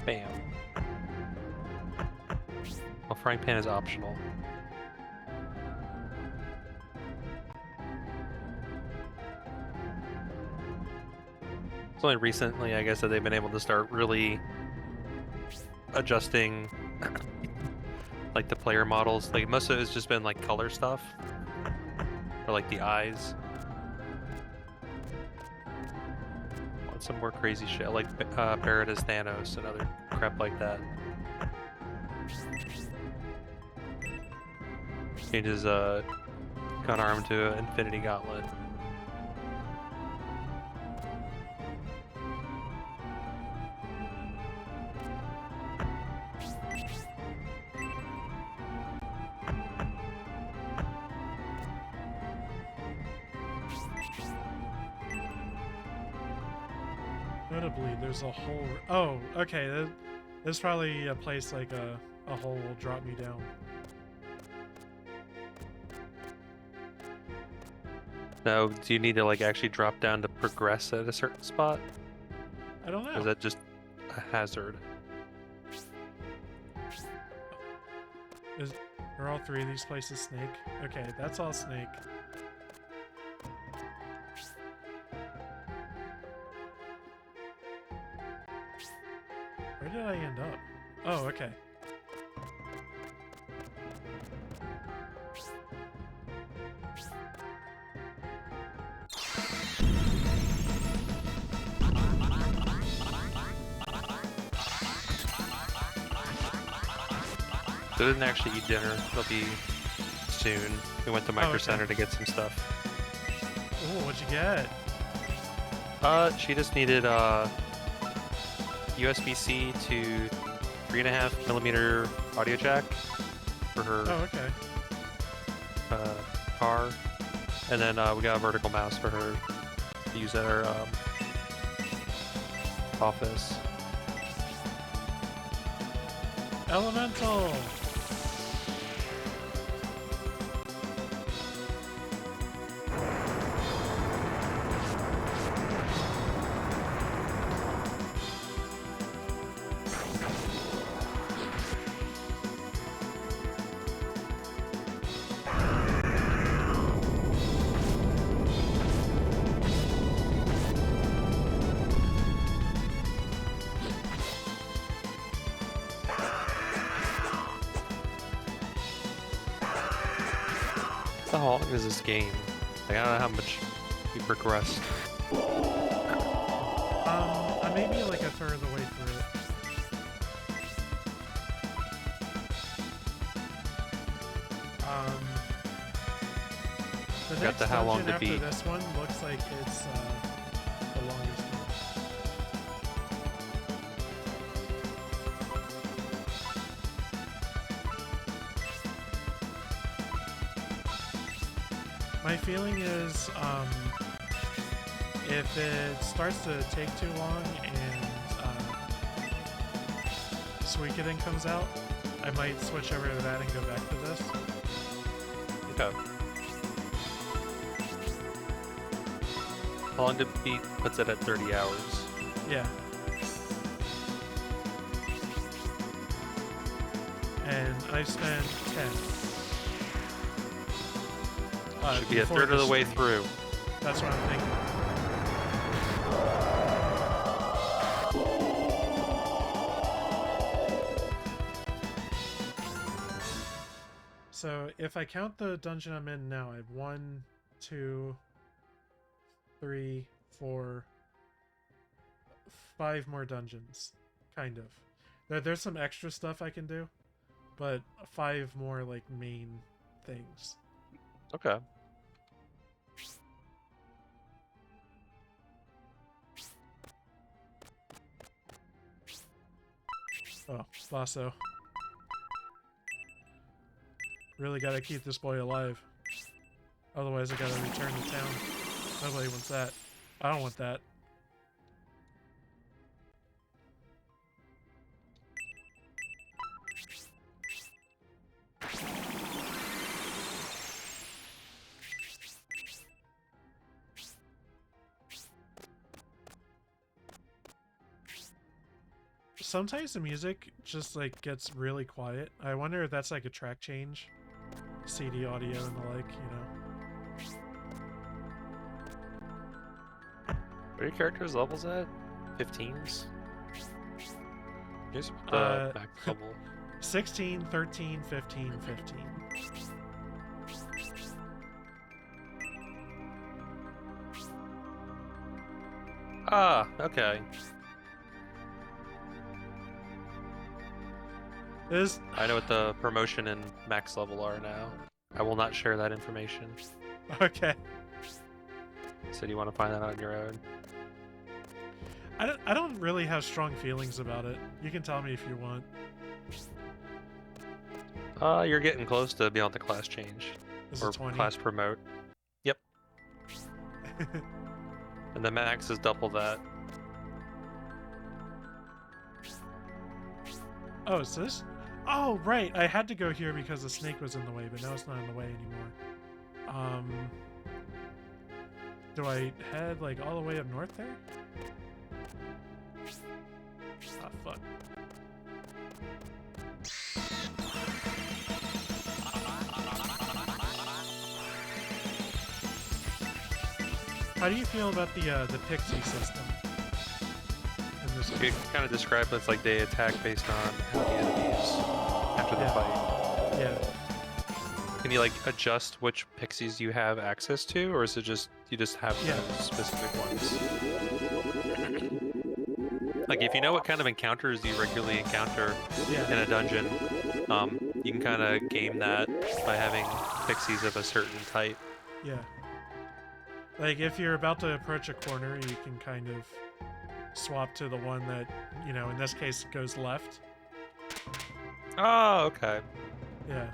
Bam. Well, frying pan is optional. It's only recently, I guess, that they've been able to start really adjusting like the player models. Like most of it has just been like color stuff, or like the eyes. Want some more crazy shit, like Barrett as Thanos and other crap like that. Changes gun arm to an Infinity Gauntlet. Notably, there's a hole. Oh, okay. There's probably a place like a hole will drop me down. Now, do you need to like actually drop down to progress at a certain spot? I don't Or know. is that just a hazard? Are all three of these places snake? Okay, that's all snake. Where did I end up? Oh, okay. They didn't actually eat dinner. They'll be soon. We went to Micro okay. Center to get some stuff. Oh, what'd you get? She just needed USB-C to 3.5mm audio jack for her Oh, okay. car, and then we got a vertical mouse for her to use at her office. Elemental! How long is this game? Like, I don't know how much you progressed. I may be like a third of the way through it. The Got next the how long dungeon to after beat. this one looks like it's the longest one. My feeling is, if it starts to take too long and Suikoden comes out, I might switch over to that and go back to this. Okay. How long to beat puts it at 30 hours. Yeah. And I've spent 10. Should be a before third of the this way stream. through. That's what I'm thinking. So if I count the dungeon I'm in now, I have 1, 2, 3, 4, 5 more dungeons. Kind of. There's some extra stuff I can do, but 5 more like main things. Okay. Oh, Lasso. Really gotta keep this boy alive. Otherwise I gotta return to town. Nobody wants that. I don't want that. Sometimes the music just like gets really quiet. I wonder if that's like a track change, CD audio and the like, you know. What are your characters' levels at? 15s? Here's the max level. 16, 13, 15, 15. Ah, okay. I know what the promotion and max level are now. I will not share that information. Okay. So do you want to find that on your own? I don't really have strong feelings about it. You can tell me if you want. You're getting close to beyond the class change. Is or it 20? Class promote. Yep. And the max is double that. Oh, is this? Oh, right. I had to go here because the snake was in the way, but now it's not in the way anymore. Do I head like all the way up north there? Ah, fuck. How do you feel about the pixie system? In this You can kind of describe it as like they attack based on how the enemies after the fight. Yeah. Can you like adjust which pixies you have access to, or is it just you just have those specific ones? Like if you know what kind of encounters you regularly encounter in a dungeon, you can kind of game that by having pixies of a certain type. Yeah. Like if you're about to approach a corner, you can kind of swap to the one that, you know, in this case goes left. Oh, okay. Yeah.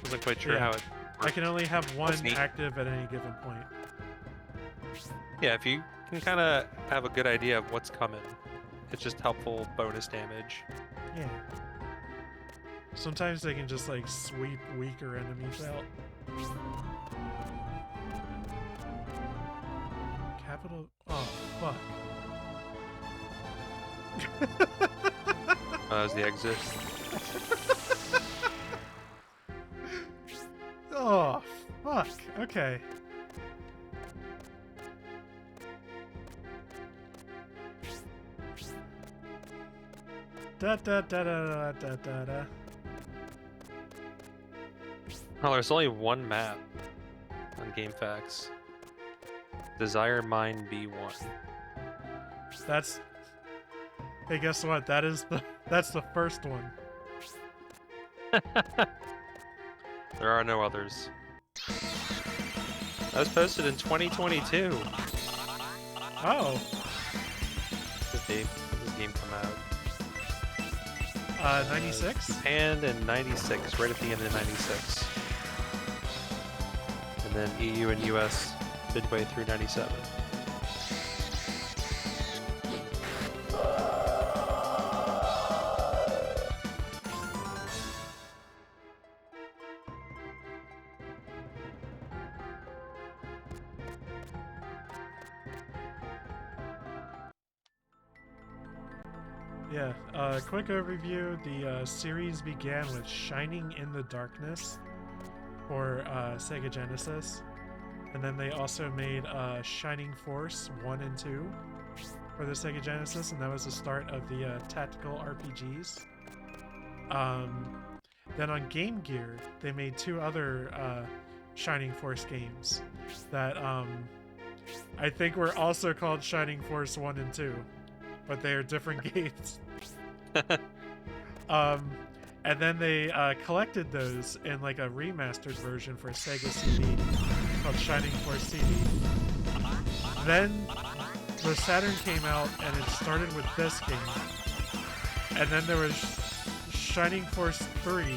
Wasn't quite sure how it worked. I can only have one neat. active at any given point. Yeah, if you can kind of have a good idea of what's coming, it's just helpful bonus damage. Yeah. Sometimes they can just like sweep weaker enemies out. Capital. Oh, fuck. That was the exit. Oh, fuck. Okay. Da da da da da da da. Oh, there's only one map on GameFAQs. Desire Mine B1. That's. Hey, guess what? That's the first one. There are no others. That was posted in 2022. Oh. When did this game come out? 96? Japan in 96, right at the end of 96. And then EU and US midway through 97. Yeah, quick overview. The series began with Shining in the Darkness for Sega Genesis. And then they also made Shining Force 1 and 2 for the Sega Genesis, and that was the start of the tactical RPGs. Then on Game Gear, they made two other Shining Force games that I think were also called Shining Force 1 and 2, but they are different games. And then they collected those in like a remastered version for Sega CD called Shining Force CD. Then the Saturn came out and it started with this game. And then there was Shining Force 3,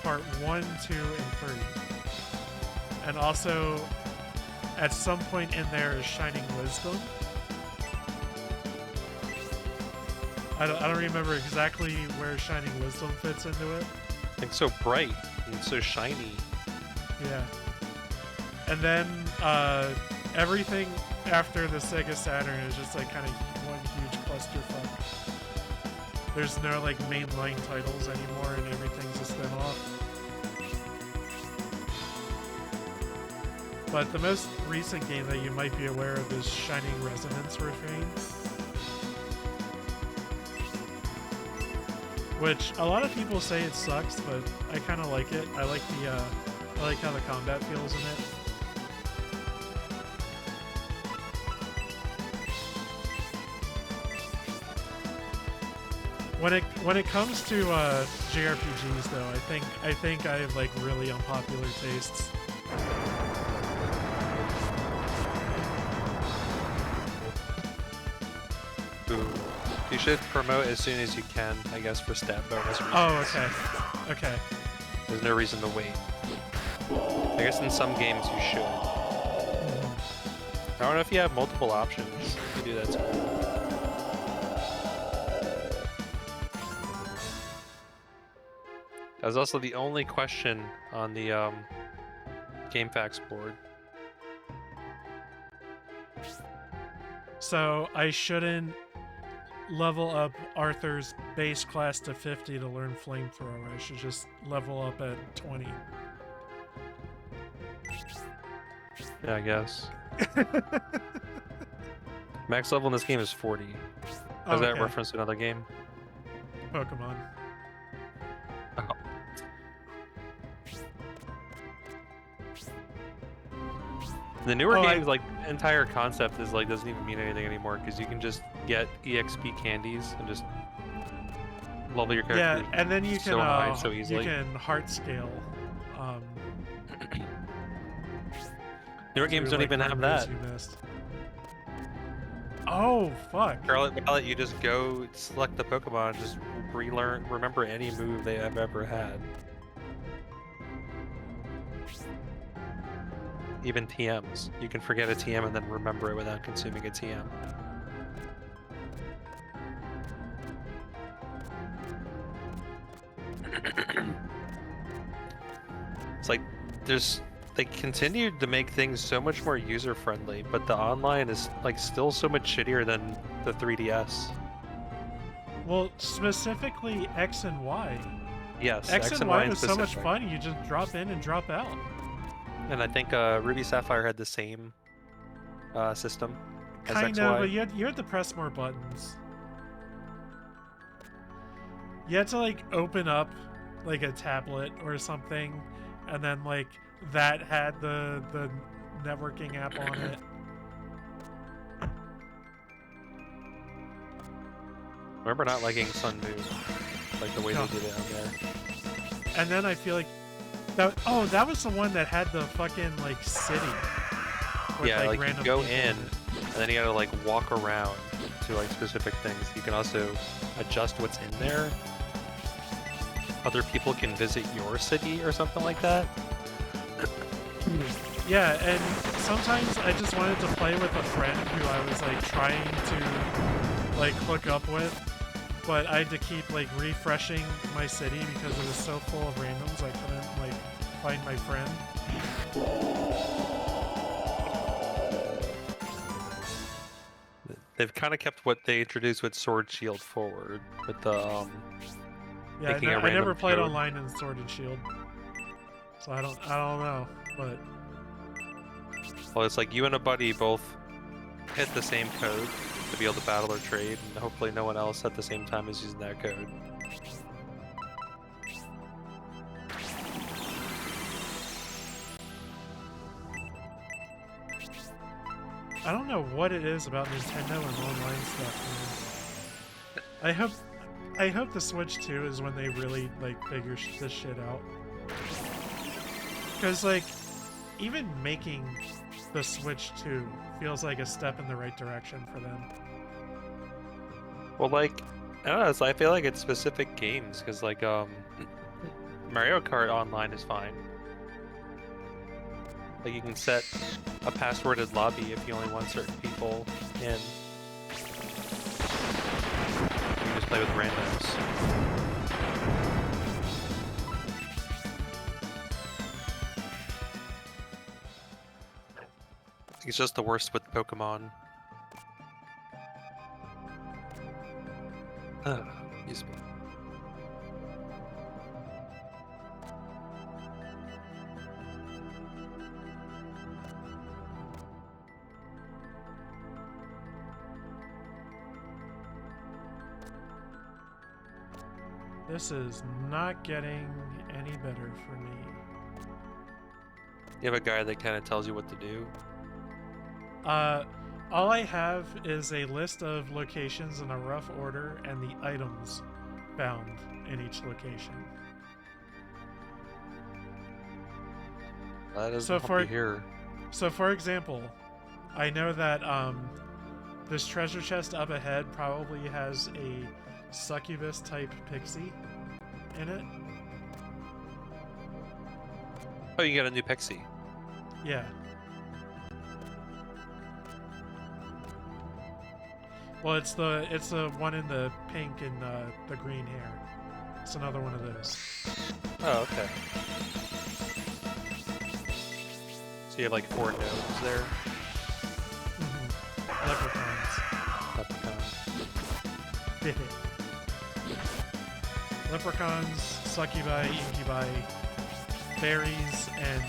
Part 1, 2, and 3. And also, at some point in there is Shining Wisdom. I don't remember exactly where Shining Wisdom fits into it. It's so bright and so shiny. Yeah. And then everything after the Sega Saturn is just like kind of one huge clusterfuck. There's no like mainline titles anymore, and everything's a spin-off. But the most recent game that you might be aware of is Shining Resonance Refrain, which a lot of people say it sucks, but I kind of like it. I like how the combat feels in it. When it comes to JRPGs, though, I think I have like really unpopular tastes. Ooh. You should promote as soon as you can, I guess, for stat bonus reasons. Oh, okay. Okay. There's no reason to wait. I guess in some games you should. I don't know if you have multiple options. You do that too. That was also the only question on the GameFAQs board. So I shouldn't level up Arthur's base class to 50 to learn Flamethrower. I should just level up at 20. Yeah, I guess. Max level in this game is 40. Is that reference to another game? Pokemon. Oh. The newer games, like, entire concept is like doesn't even mean anything anymore because you can just get EXP candies and just level your character. Yeah, and then you so can high so easily. you can heart scale. Newer games don't even have that. Oh fuck! Scarlet, you just go select the Pokemon, just remember any move they have ever had. Even TMs. You can forget a TM and then remember it without consuming a TM. It's like they continued to make things so much more user-friendly, but the online is like still so much shittier than the 3DS. Well, specifically X and Y. Yes, X and Y was so much specific. fun. You just drop in and drop out. And I think Ruby Sapphire had the same system as Kind XY. of, but you had to press more buttons. You had to like open up like a tablet or something, and then like that had the networking app on it. Remember not liking Sun Moon, like the way they did it on there. And then I feel like that was the one that had the fucking like city. Yeah, like you go people. in, and then you gotta like walk around to like specific things. You can also adjust what's in there. Other people can visit your city or something like that. Yeah, and sometimes I just wanted to play with a friend who I was like trying to like hook up with, but I had to keep like refreshing my city because it was so full of randoms I couldn't like find my friend. They've kind of kept what they introduced with Sword Shield forward, with the Yeah, making a I never random played code. online in Sword and Shield, so I don't know, but Well, it's like you and a buddy both hit the same code to be able to battle or trade, and hopefully no one else at the same time is using that code. I don't know what it is about Nintendo and online stuff, man. I hope the Switch 2 is when they really like figure this shit out. Because like, even making the Switch 2 feels like a step in the right direction for them. Well, like, I don't know, I feel like it's specific games, because like, Mario Kart Online is fine. Like, you can set a passworded lobby if you only want certain people in. You can just play with randoms. It's just the worst with Pokemon. Excuse me. This is not getting any better for me. You have a guy that kind of tells you what to do. All I have is a list of locations in a rough order and the items found in each location. That doesn't So help for you here. So for example, I know that this treasure chest up ahead probably has a succubus type pixie in it. Oh, you get a new pixie. Yeah. Well, it's the one in the pink and the green hair. It's another one of those. Oh, okay. So you have like 4 nodes there. Mm-hmm. Leprechauns. Leprechauns, succubi, incubi, fairies, and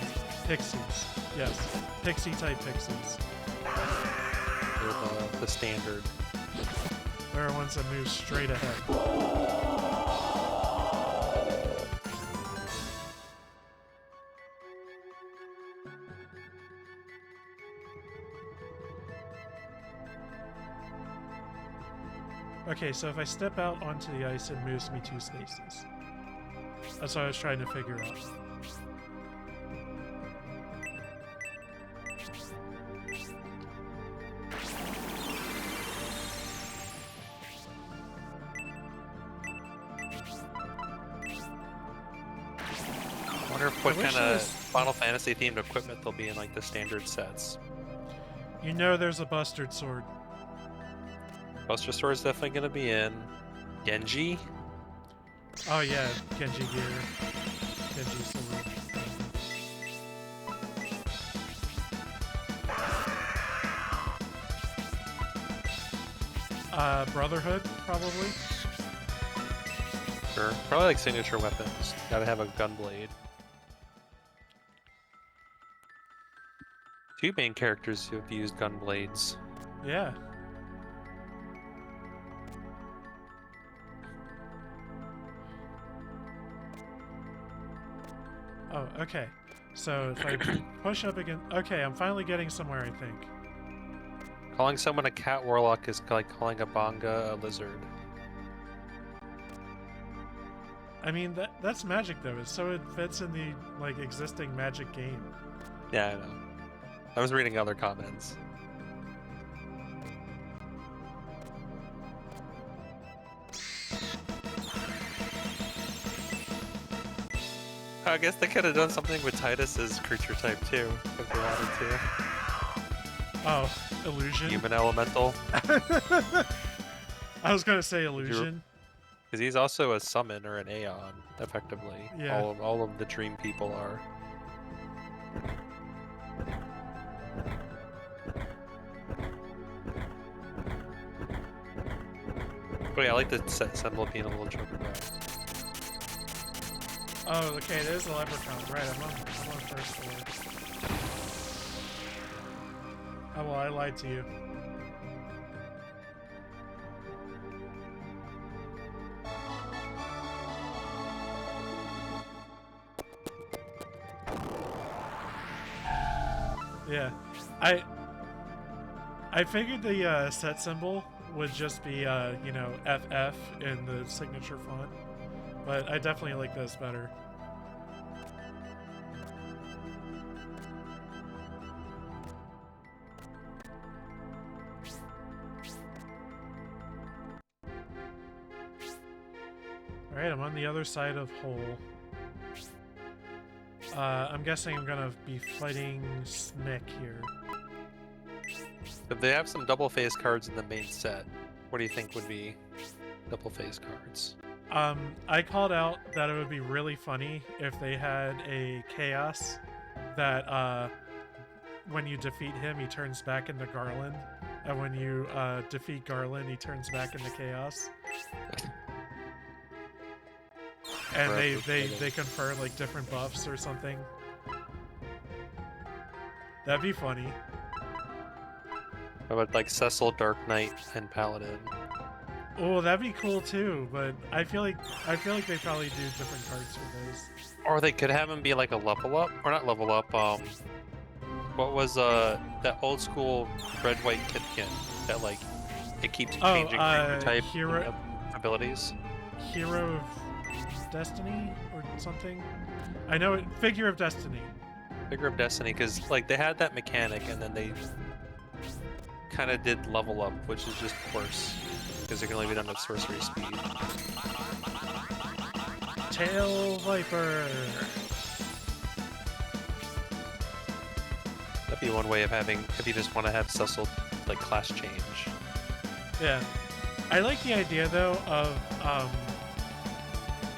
pixies. Yes, pixie type pixies. They're the standard. There are ones that move straight ahead. Okay, so if I step out onto the ice, it moves me 2 spaces. That's what I was trying to figure out. I wonder what kind of Final Fantasy themed equipment there'll be in like the standard sets. You know there's a bustard sword. Buster Sword is definitely going to be in. Genji? Oh yeah, Genji gear. Genji sword. Brotherhood, probably. Sure. Probably like signature weapons. Gotta have a gunblade. 2 main characters who have used gunblades. Yeah. Oh, okay. So if I push up again... Okay, I'm finally getting somewhere, I think. Calling someone a cat warlock is like calling a banga a lizard. I mean, that's magic, though, so it fits in the, like, existing magic game. Yeah, I know. I was reading other comments. I guess they could have done something with Titus's creature type too, if they wanted to. Oh, illusion? Human elemental. I was gonna say illusion. Because he's also a summon or an Aeon, effectively. Yeah. All of the dream people are. But yeah, I like the set symbol being a little chocobo. Oh, okay, it is a leprechaun. Right, I'm on first floor. Oh, well, I lied to you. Yeah, I figured the set symbol would just be you know, FF in the signature font, but I definitely like this better. Alright, I'm on the other side of Hole. I'm guessing I'm gonna be fighting Snick here. If they have some double face cards in the main set, what do you think would be double face cards? I called out that it would be really funny if they had a Chaos that, when you defeat him, he turns back into Garland, and when you defeat Garland, he turns back into Chaos. and Forever they fighting. confer like different buffs or something. That'd be funny. I would like Cecil, Dark Knight, and Paladin. Oh, that'd be cool too. But I feel like they probably do different cards for those. Or they could have him be like a level up, or not level up. What was that old school red white Kipkin that like it keeps changing creature type Hero and abilities? Hero of Destiny or something. I know it. Figure of Destiny. Figure of Destiny, because like they had that mechanic and then they kind of did level up, which is just worse because it can only be done at sorcery speed. Tail Viper. That'd be one way of having if you just want to have Cecil like class change. Yeah, I like the idea though of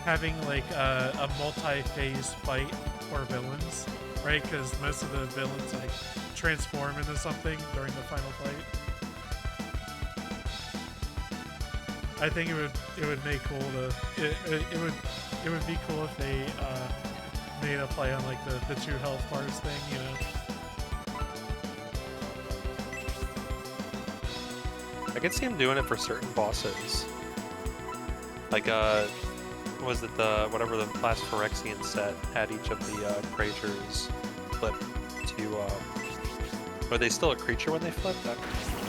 having like a multi-phase fight for villains, right? Because most of the villains like transform into something during the final fight. I think it would make cool to it would be cool if they made a play on like the 2 health bars thing, you know. I could see him doing it for certain bosses. Like, was it the whatever the last Phyrexian set had each of the creatures flip to? Were they still a creature when they flipped?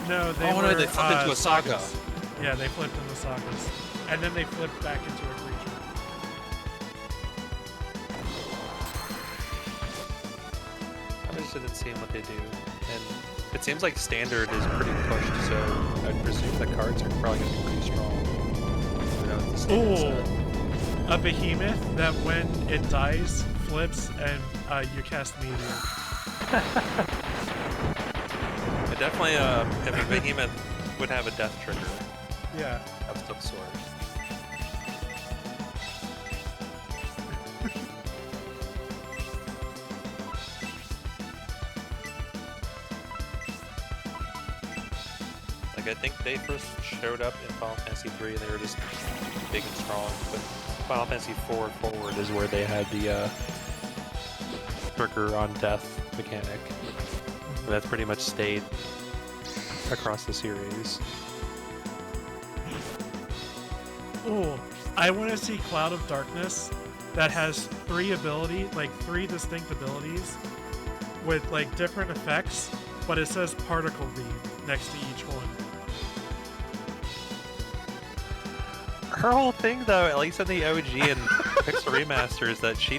No, they were. No, they flipped into a saga. Sagas. Yeah, they flipped into sagas, and then they flipped back into a creature. I'm interested in seeing what they do, and it seems like standard is pretty pushed, so I'd presume the cards are probably going to be pretty strong. You know, the standard set. A behemoth that when it dies flips and you cast meteor. It definitely, if a behemoth would have a death trigger Yeah. of some sort. Like, I think they first showed up in Final Fantasy 3 and they were just big and strong, but Final Fantasy 4 forward is where they had the trigger on death mechanic. And that's pretty much stayed across the series. Ooh, I want to see Cloud of Darkness that has 3 distinct abilities with like different effects, but it says particle beam next to each one. Her whole thing, though, at least in the OG and Pixel Remaster, is that she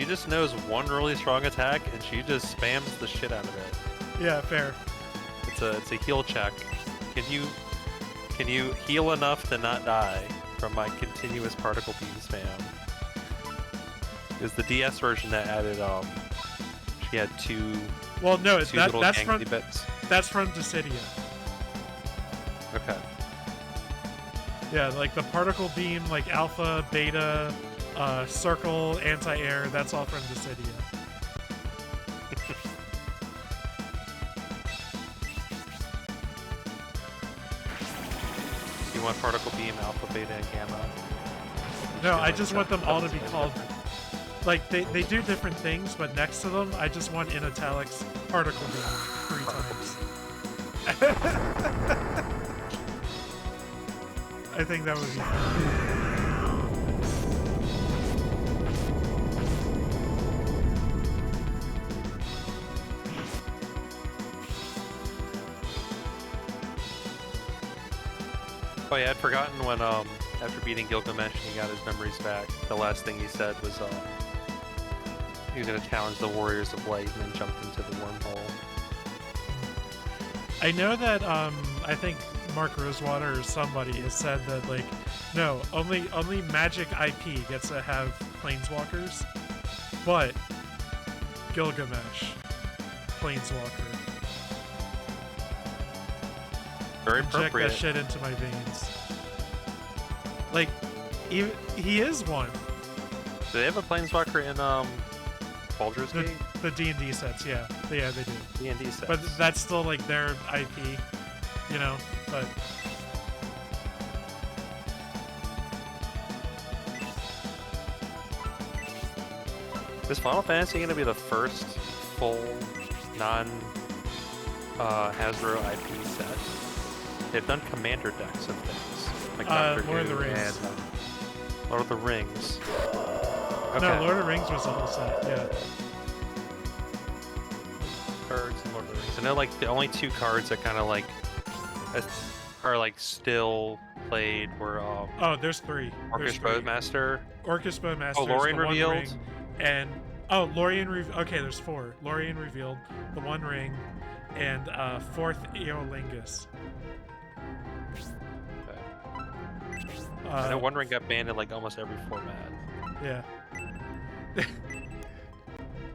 just knows one really strong attack and she just spams the shit out of it. Yeah, fair. It's a heal check. Can you heal enough to not die from my continuous particle beam spam? Is the DS version that added she had two Well, no, two little that's gangly bits. from Dissidia. Okay. Yeah, like the particle beam, like alpha, beta, circle, anti-air, that's all from Dissidia. You want particle beam, alpha, beta, and gamma? No, I just want them all to be called... Like, they do different things, but next to them, I just want in italics particle beam 3 times. I think that would be fun. Oh yeah, I'd forgotten when after beating Gilgamesh and he got his memories back, the last thing he said was he was gonna challenge the Warriors of Light and then jumped into the wormhole. I know that I think Mark Rosewater or somebody has said that like no, only Magic IP gets to have planeswalkers, but Gilgamesh planeswalker. Very Inject appropriate. that shit into my veins. Like he is one. Do they have a planeswalker in Baldur's Gate? The D&D sets, yeah. Yeah, they do. D&D sets. But that's still like their IP, you know, but Is Final Fantasy gonna be the first full non Hasbro IP set? They've done commander decks of things like Doctor Lord of the Who Rings. and Lord of the Rings. Okay. No, Lord of the Rings was the whole set. Yeah. Cards and Lord of the Rings. I know like the only two cards that kind of like are like still played were Oh, there's three. Orcus Bowmaster. Orcus Bowmaster. Oh, Lorien the revealed. One ring, and Lorien okay, there's four. Lorien revealed, the One Ring, and fourth Eolingus. Okay. I know One Ring got banned in like almost every format. Yeah.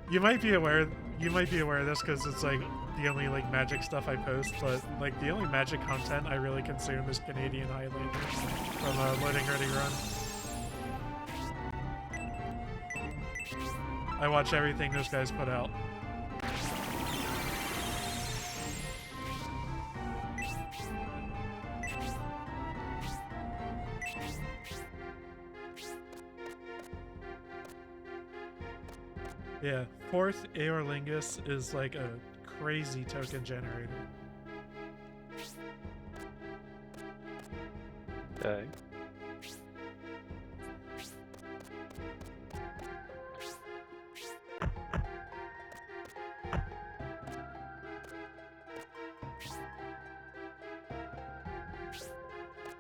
You might be aware of this because it's like the only like Magic stuff I post, but like the only Magic content I really consume is Canadian Highlander from Loading Ready Run. I watch everything those guys put out. Yeah, fourth Aorlingus is like a crazy token generator. Okay.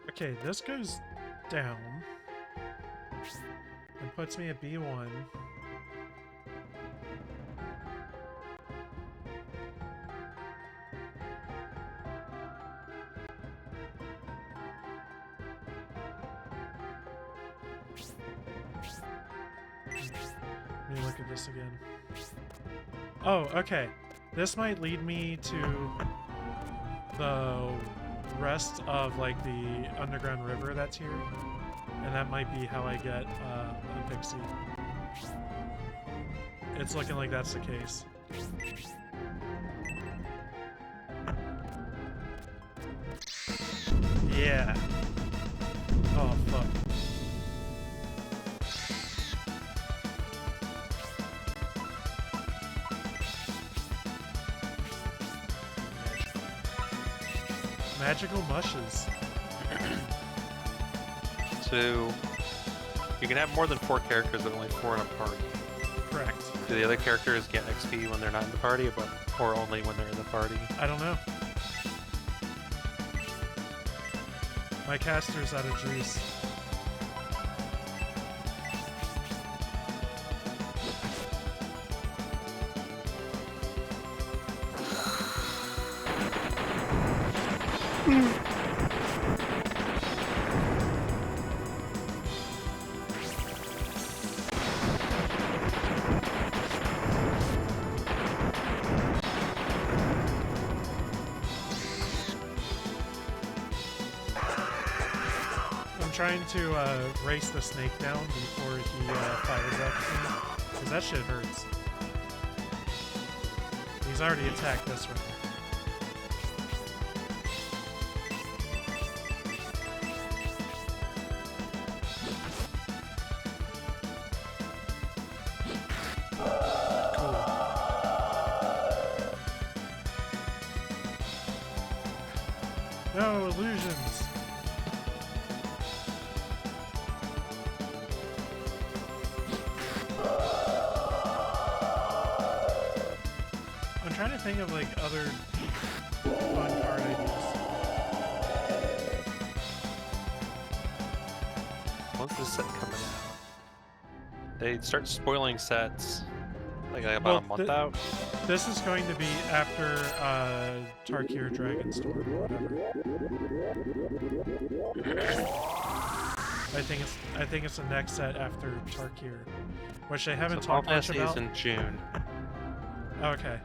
Okay, this goes down and puts me at B1. Let me look at this again. Oh, okay. This might lead me to the rest of like the underground river that's here, and that might be how I get a pixie. It's looking like that's the case. Yeah. Oh fuck. Magical mushes. So you can have more than 4 characters, but only 4 in a party. Correct. Do the other characters get XP when they're not in the party, or only when they're in the party? I don't know. My caster's out of juice. Trying to race the snake down before he fires up at me, because that shit hurts. He's already attacked this round. Cool. No illusions. I'm trying to think of like other fun card ideas. When's this set coming out? They start spoiling sets like about a month out. This is going to be after Tarkir Dragonstorm or whatever. I think it's the next set after Tarkir, which they haven't talked much about. Is in June. Okay.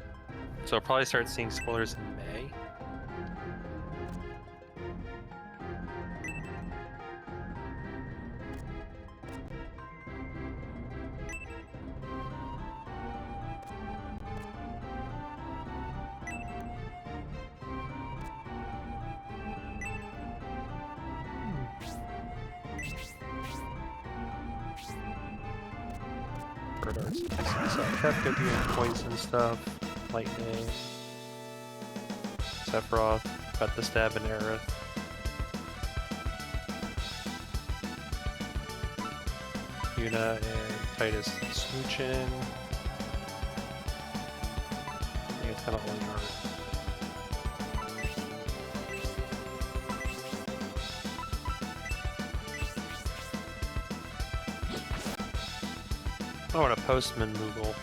So I'll probably start seeing spoilers in May. preferred arts. So Kef could be poison stuff, lightning, Sephiroth, got the stab and Aerith. Yuna and Titus smooching. I think it's kind of only art. I want a postman Moogle.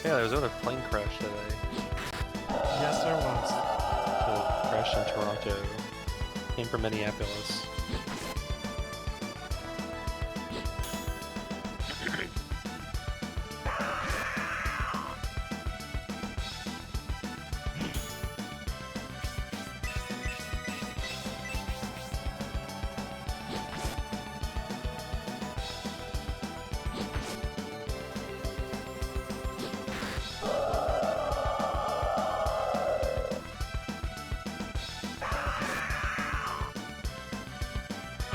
Yeah, there was another plane crash today. Yes, there was. So crashed in Toronto. Came from Minneapolis.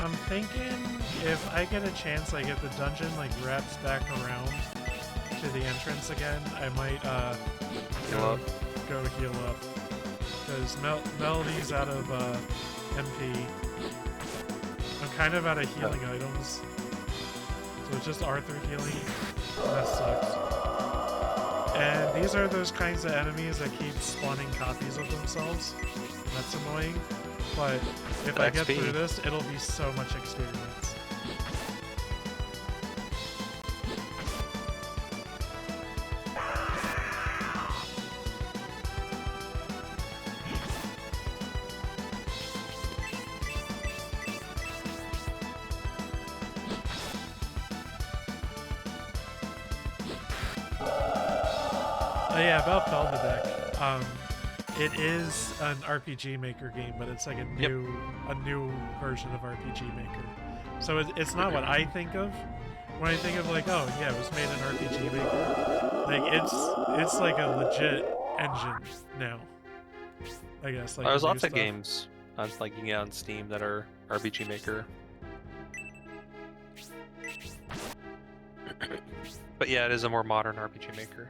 I'm thinking if I get a chance, like if the dungeon like wraps back around to the entrance again, I might go heal up. Because Melody's out of MP. I'm kind of out of healing items. So it's just Arthur healing. That sucks. And these are those kinds of enemies that keep spawning copies of themselves. That's annoying. But if I get through this, it'll be so much experience. Oh yeah, about Belvedere. It is an RPG Maker game, but it's like a new version of RPG Maker. So it's not what I think of when I think of like, oh yeah, it was made in RPG Maker. Like it's like a legit engine now. I guess. Like there's lots of games I was like you can get on Steam that are RPG Maker. But yeah, it is a more modern RPG Maker.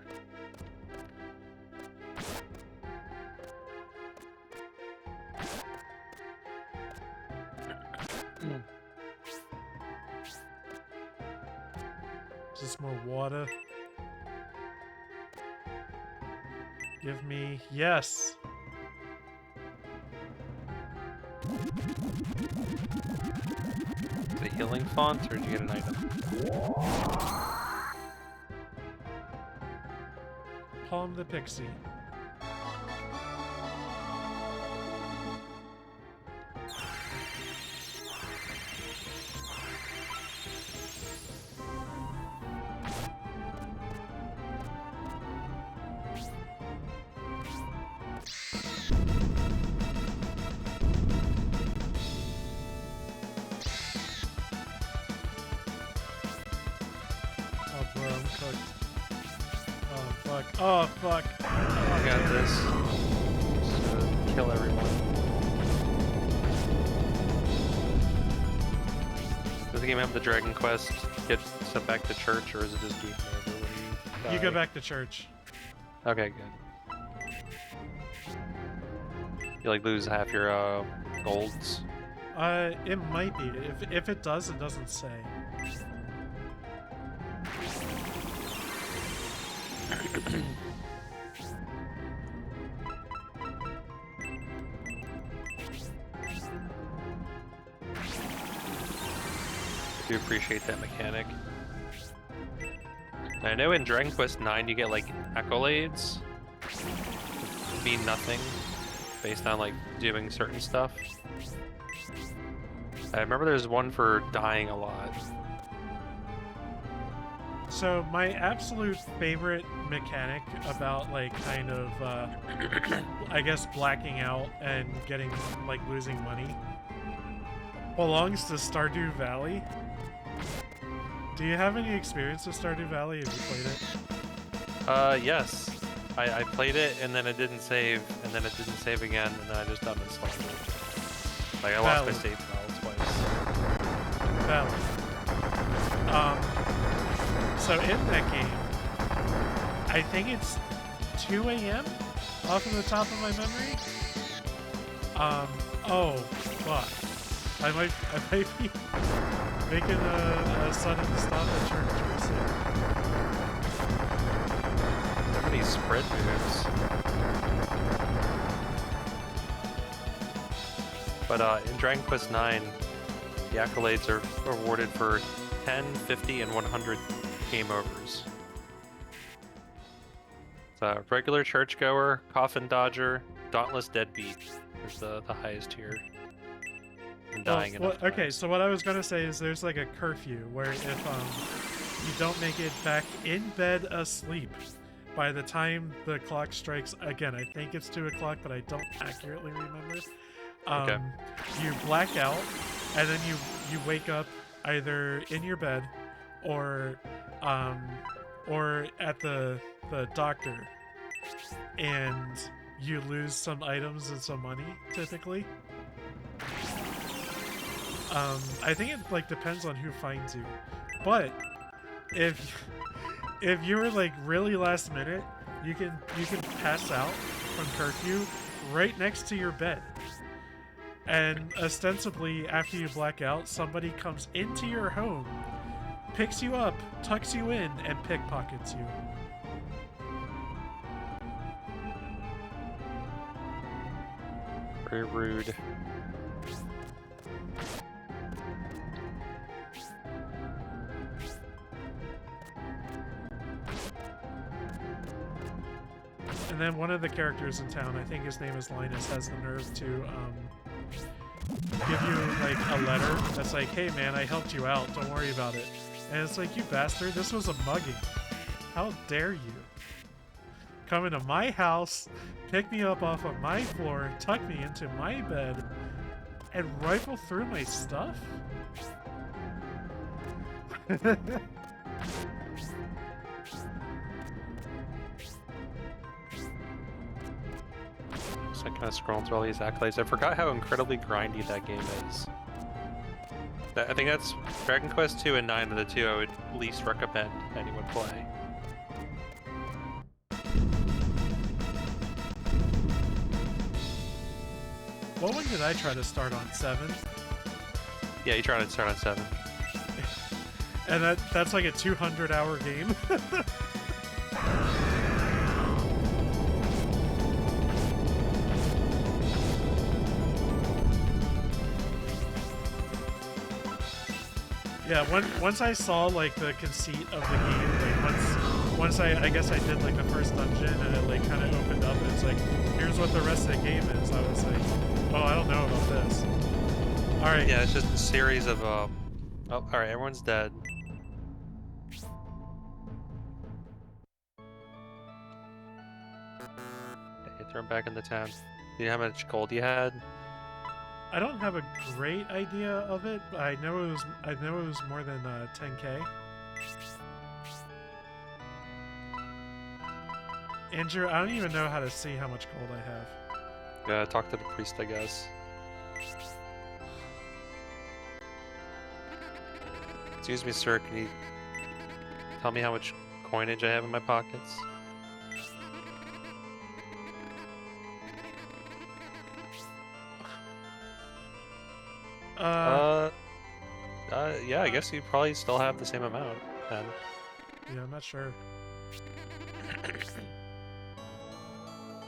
Just more water. Give me yes. The healing font, or did you get an item? Palm the Pixie. Oh fuck. I got this. Just kill everyone. Does the game have the Dragon Quest get sent back to church, or is it just game over when you die? You go back to church. Okay, good. You like lose half your golds? It might be. If it does, it doesn't say. I do appreciate that mechanic. I know in Dragon Quest IX you get like accolades mean nothing based on like doing certain stuff. I remember there's one for dying a lot. So my absolute favorite mechanic about like kind of I guess blacking out and getting like losing money belongs to Stardew Valley. Do you have any experience with Stardew Valley? Have you played it? Yes. I played it and then it didn't save, and then it didn't save again, and then I just uninstalled it. Like I lost my save file twice. Valley. So in that game, I think it's 2 a.m. off of the top of my memory. Oh fuck. I might be making a sudden stop at church. We'll see. How many sprint moves? But in Dragon Quest IX, the accolades are awarded for 10, 50, and 100 game overs. So regular churchgoer, coffin dodger, dauntless deadbeat is the highest tier. And dying enough okay, times. so what I was gonna say is there's like a curfew where if you don't make it back in bed asleep by the time the clock strikes again, I think it's 2 o'clock, but I don't accurately remember. Okay. You black out, and then you wake up either in your bed or at the doctor, and you lose some items and some money typically. I think it like depends on who finds you, but if you're like really last minute, you can pass out from curfew right next to your bed. And ostensibly, after you black out, somebody comes into your home, picks you up, tucks you in, and pickpockets you. Very rude. And then one of the characters in town, I think his name is Linus, has the nerve to give you like a letter that's like, hey man, I helped you out, don't worry about it. And it's like, you bastard, this was a mugging. How dare you come into my house, pick me up off of my floor, tuck me into my bed, and rifle through my stuff? So I kind of scrolling through all these accolades. I forgot how incredibly grindy that game is. I think that's Dragon Quest 2 and 9 are the two I would least recommend anyone play. What one did I try to start on? 7? Yeah, you try to start on 7. And that's like a 200-hour game. Yeah, once I saw like the conceit of the game, like once I guess I did like the first dungeon and it like kind of opened up and it's like, here's what the rest of the game is. I was like, oh, I don't know about this. All right. Yeah, it's just a series of oh, all right, everyone's dead. Okay, throw him back in the town. You know how much gold you had? I don't have a great idea of it, but I know it was more than 10K. Andrew, I don't even know how to see how much gold I have. Yeah, talk to the priest, I guess. Excuse me, sir, can you tell me how much coinage I have in my pockets? Yeah, I guess you probably still have the same amount, then. Yeah, I'm not sure.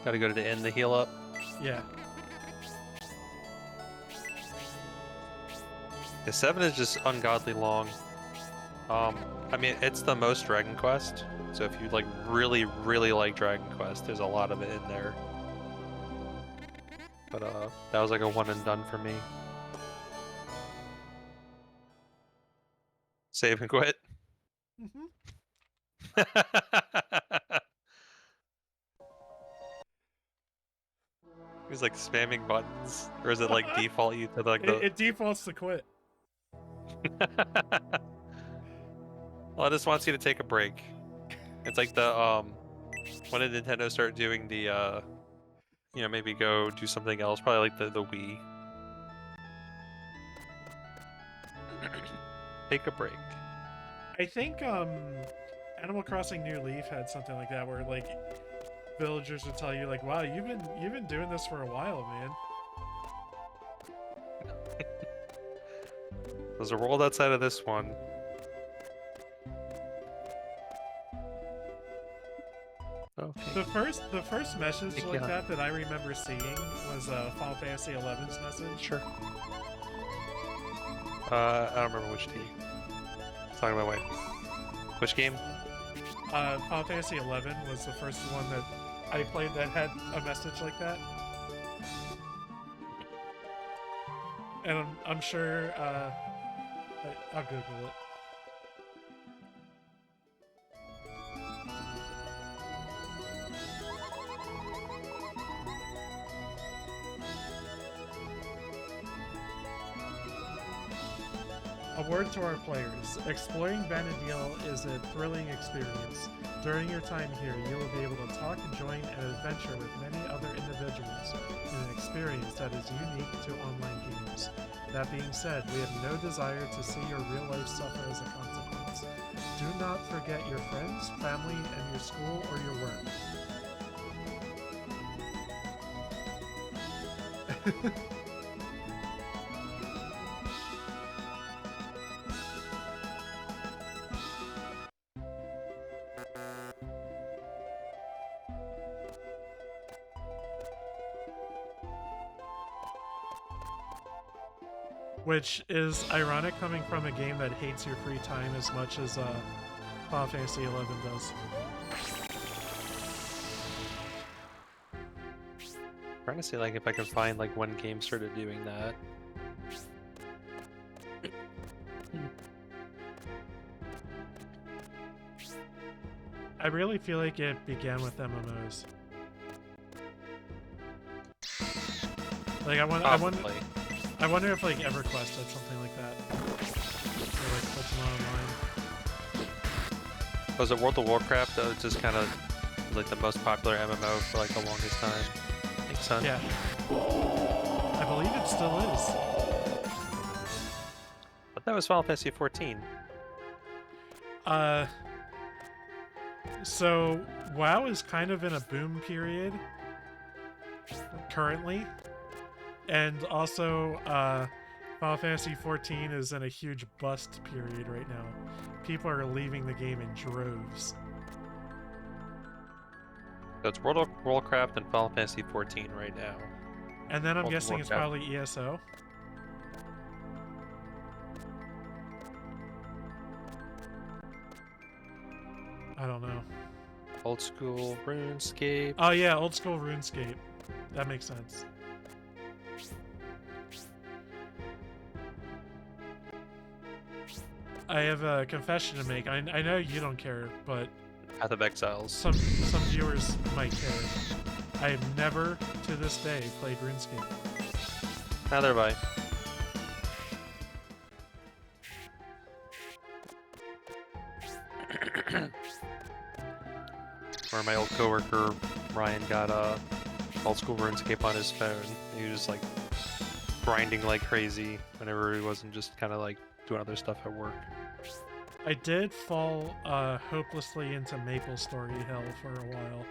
Gotta go to the inn to heal up. Yeah. The 7 is just ungodly long. I mean, it's the most Dragon Quest, so if you like really like Dragon Quest, there's a lot of it in there. But that was like a one and done for me. Save and quit. Hmm. He's like spamming buttons, or is it like default you to like the? It defaults to quit. Well, it just wants you to take a break. It's like the when did Nintendo start doing the maybe go do something else? Probably like the Wii. Take a break. I think Animal Crossing New Leaf had something like that where like villagers would tell you like, "Wow, you've been doing this for a while, man." There's a world outside of this one. Okay. The first message like that I remember seeing was Final Fantasy XI's message. Sure. I don't remember which team. It's not my way. Which game? Final Fantasy XI was the first one that I played that had a message like that. And I'm sure I'll Google it. A word to our players. Exploring Vanadil is a thrilling experience. During your time here, you will be able to talk, join, and adventure with many other individuals in an experience that is unique to online games. That being said, we have no desire to see your real life suffer as a consequence. Do not forget your friends, family, and your school or your work. Which is ironic coming from a game that hates your free time as much as Final Fantasy XI does. I'm trying to see like if I can find like when games started doing that. I really feel like it began with MMOs. Like I wonder if like EverQuest had something like that. Or like Ultima Online. Was it World of Warcraft that was just kind of like the most popular MMO for like the longest time? I think so. Yeah. I believe it still is. But that was Final Fantasy 14. So WoW is kind of in a boom period currently. And also, Final Fantasy XIV is in a huge bust period right now. People are leaving the game in droves. So it's World of Warcraft and Final Fantasy 14 right now. And then I'm guessing it's probably ESO. I don't know. Old school RuneScape. Oh yeah, old school RuneScape. That makes sense. I have a confession to make. I know you don't care, but Path of Exiles. Some viewers might care. I have never, to this day, played RuneScape. Neither have I. Where my old coworker Ryan got old school RuneScape on his phone. He was just like grinding like crazy whenever he wasn't just kind of like doing other stuff at work. I did fall hopelessly into MapleStory Hell for a while.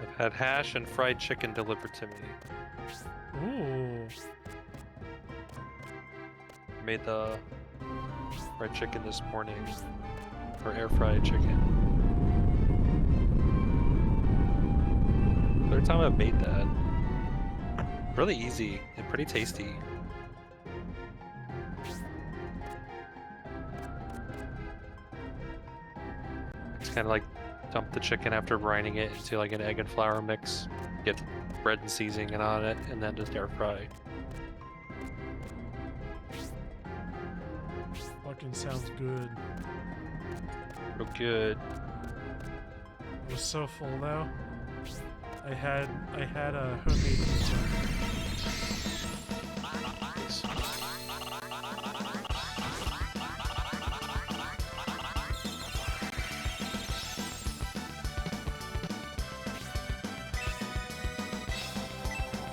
I've had hash and fried chicken delivered to me. Ooh. I made the fried chicken this morning, or air fried chicken. Third time I've made that. Really easy and pretty tasty. just kind of like dump the chicken after brining it into like an egg and flour mix, get bread and seasoning on it, and then just air fry. Fucking sounds good. Real good. I was so full though. I had a homemade pizza.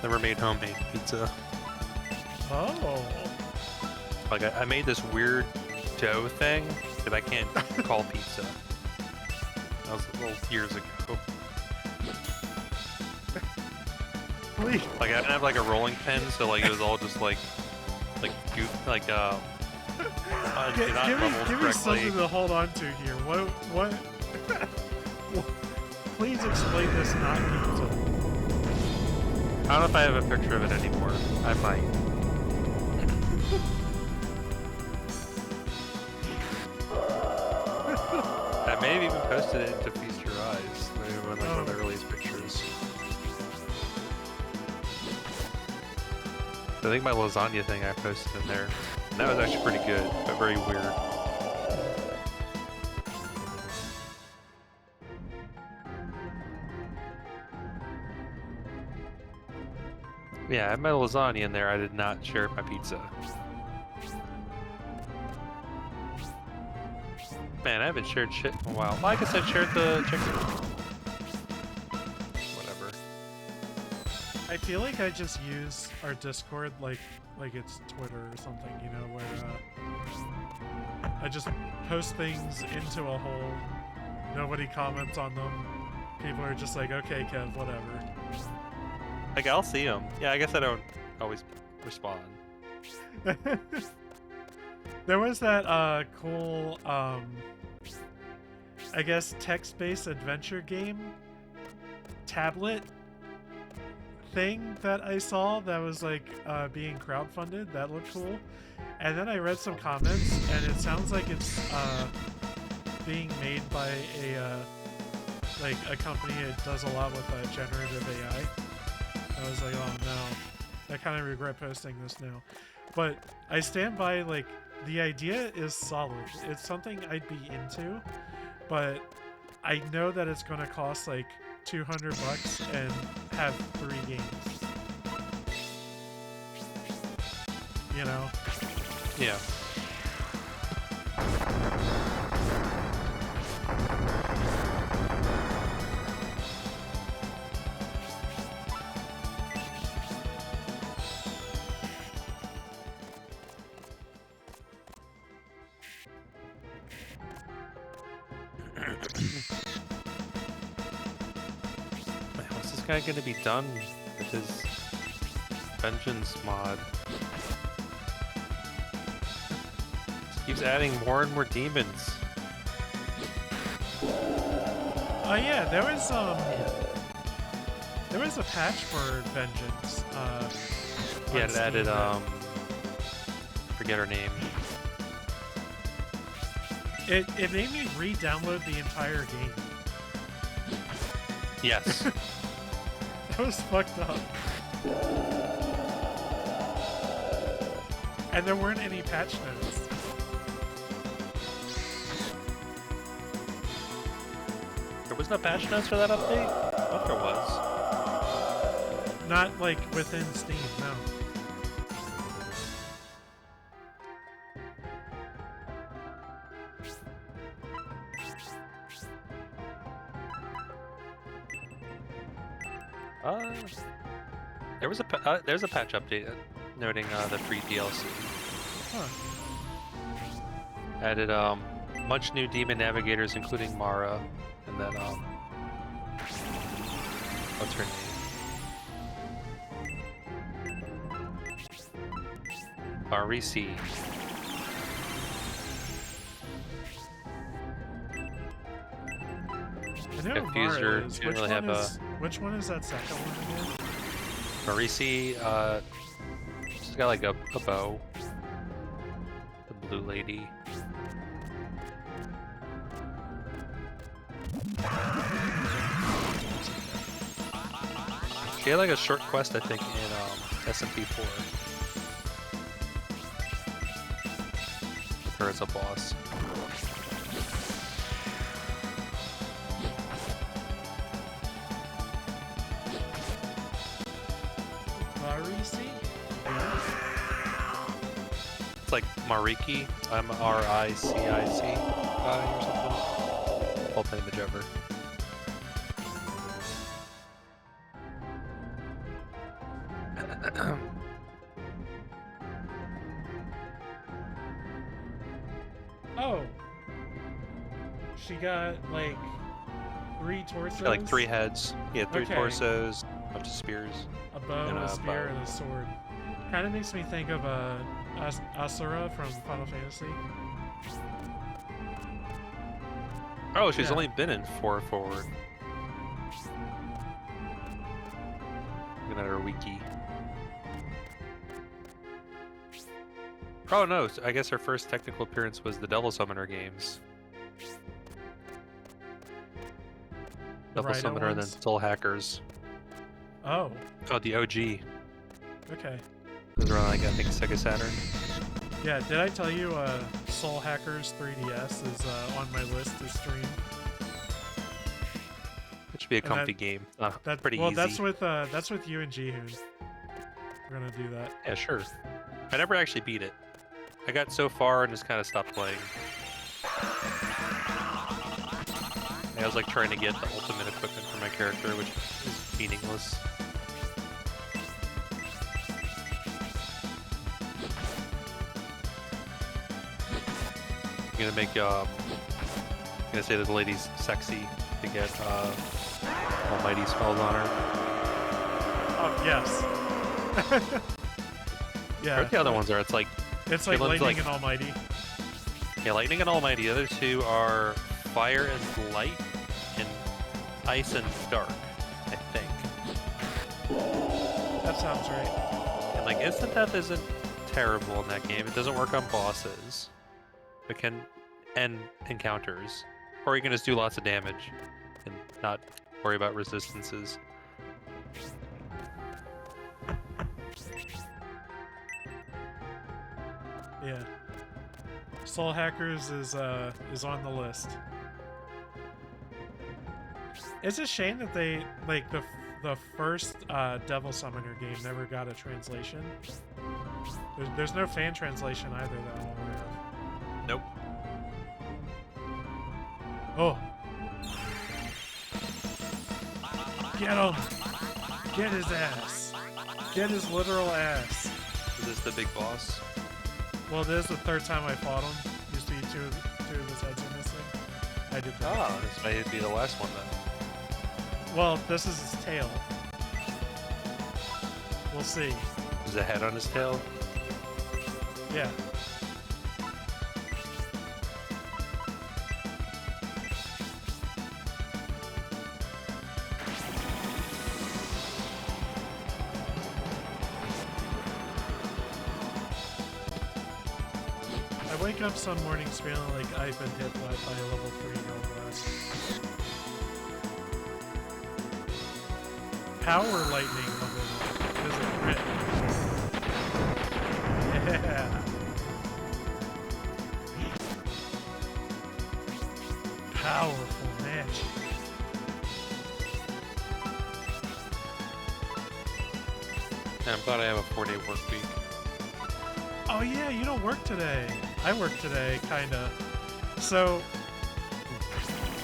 Never made homemade pizza. Oh. Like I made this weird dough thing that I can't call pizza. That was years ago. Please. Like I didn't have like a rolling pin, so like it was all just like give me something to hold on to here. What? Please explain this not pizza. I don't know if I have a picture of it anymore. I might. I may have even posted it to Feast Your Eyes. Maybe one of the earliest pictures. I think my lasagna thing I posted in there. And that was actually pretty good, but very weird. Yeah, I had my lasagna in there. I did not share my pizza. Man, I haven't shared shit in a while. Well, I guess I shared the chicken. Whatever. I feel like I just use our Discord like it's Twitter or something, you know, where I just post things into a hole. Nobody comments on them. People are just like, okay, Kev, whatever. Like, I'll see them. Yeah, I guess I don't always respond. There was that cool, I guess, text-based adventure game tablet thing that I saw that was like being crowdfunded. That looked cool. And then I read some comments, and it sounds like it's being made by a company that does a lot with generative AI. I was like, oh no, I kind of regret posting this now. But I stand by, like, the idea is solid. It's something I'd be into, but I know that it's going to cost like $200 and have 3 games. You know? Yeah. How's this guy gonna be done with his vengeance mod? Just keeps adding more and more demons. Oh yeah, there was a patch for vengeance. Yeah, it added forget her name. It made me re-download the entire game. Yes. That was fucked up. And there weren't any patch notes. There was no patch notes for that update? I thought there was. Not like within Steam, no. There's a patch update noting the free DLC. Huh. Added much new demon navigators, including Mara, and then what's her name? Arisi. I know what Confused Mara her. is. Didn't really have Which one is that second one again? Arisi, she's got like a bow. The blue lady. She had like a short quest, I think, in SMP4. With her as a boss. Marisi? It's like Mariki, M-R-I-C-I-C or something. Whole image ever. Oh. She got like 3 torsos. Got like 3 heads. Yeah, 3 Okay. torsos, a bunch of spears. A bow, and a a spear, bow. and a sword. Kind of makes me think of Asura from Final Fantasy. Oh, she's Yeah. only been in 4 forward. Looking at her wiki. Oh no, I guess her first technical appearance was the Devil Summoner games. The Devil Rhino Summoner and then ones? Soul Hackers. Oh, Oh, the OG. okay. Those were on, like, I think, Sega Saturn. Yeah, did I tell you Soul Hackers 3DS is on my list to stream? It should be a And comfy game. Pretty well, easy. that's with you and Jihoon. We're gonna do that. Yeah, sure. I never actually beat it. I got so far and just kind of stopped playing. I was like trying to get the ultimate equipment for my character, which is meaningless. I'm gonna make I'm gonna say that the lady's sexy to get almighty spells on her. Oh yes. Yeah. What the other ones are? It's like It's like one's Lightning like- and Almighty. yeah, lightning and almighty. The other 2 are fire and light, and ice and dark, I think. That sounds right. And like instant death isn't terrible in that game. It doesn't work on bosses. It can end encounters, or you can just do lots of damage and not worry about resistances. Yeah. Soul Hackers is on the list. It's a shame that they like the first Devil Summoner game never got a translation. There's no fan translation either that I'm aware of. Nope. Oh. Get him! Get his ass! Get his literal ass! Is this the big boss? Well, this is the 3rd time I fought him. You see two of his heads are missing. I did that. Oh, this might be the last one then. Well, this is his tail. We'll see. There's a head on his tail. Yeah. I wake up some mornings feeling like I've been hit by a level 3 Hellblast. Power lightning level 1 is a crit. Yeah. Powerful magic. Yeah, I'm glad I have a 4-day work week. Oh yeah, you don't work today. I work today, kinda. So,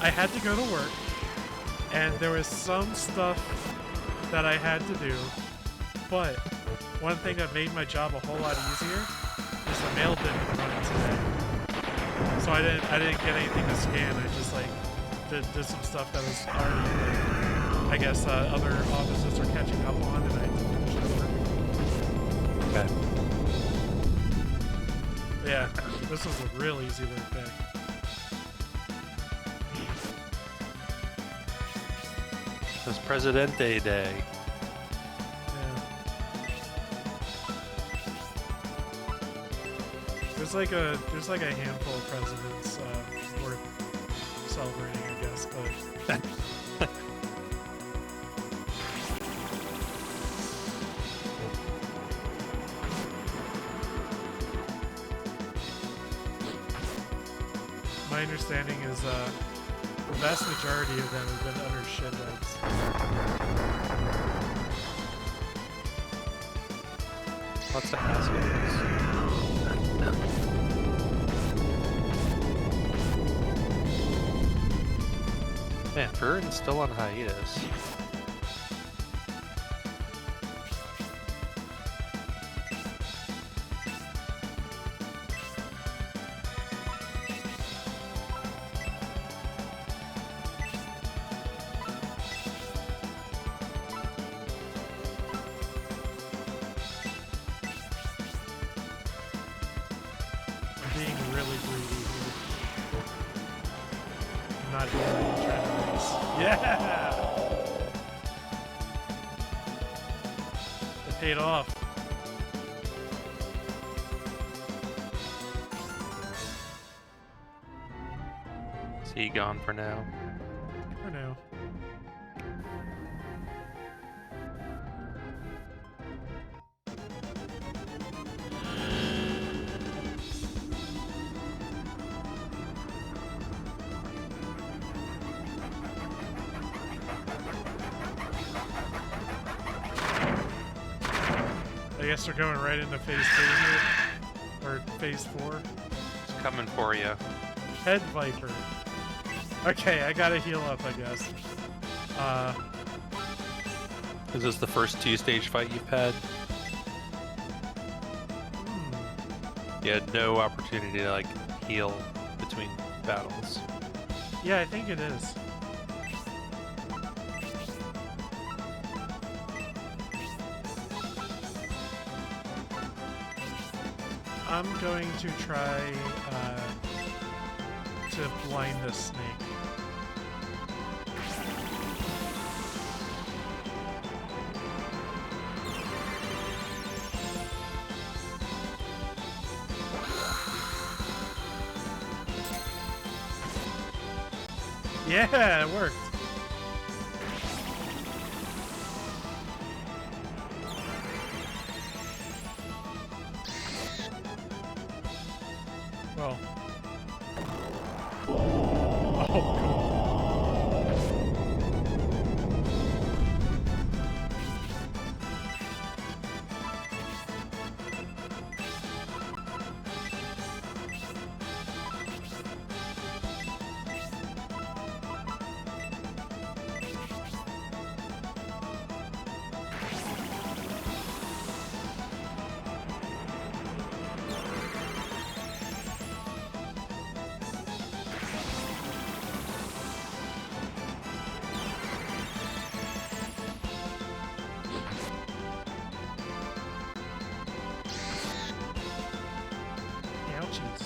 I had to go to work, and there was some stuff that I had to do, but one thing that made my job a whole lot easier is the mail didn't run today. So I didn't get anything to scan. I just like did some stuff that was already like, I guess other offices are catching up on, and I had to finish the work. Okay. Yeah, this was a real easy work day. It was Presidente Day. Yeah. There's like a handful of presidents worth celebrating, I guess, but my understanding is the vast majority of them have been utter shitheads. Lots of assholes. Man, Burden's still on hiatus. I'm being really greedy here. I'm not even trying to race. Yeah! It paid off. Is he gone for now? For now. I guess we're going right into phase 3 here. Or phase 4. It's coming for you. Head Viper. Okay, I gotta heal up, I guess. Is this the first 2-stage fight you've had? You had no opportunity to, like, heal between battles. Yeah, I think it is. I'm going to try to blind this snake. Yeah, it worked. Well. Oh, cool. Ouchies.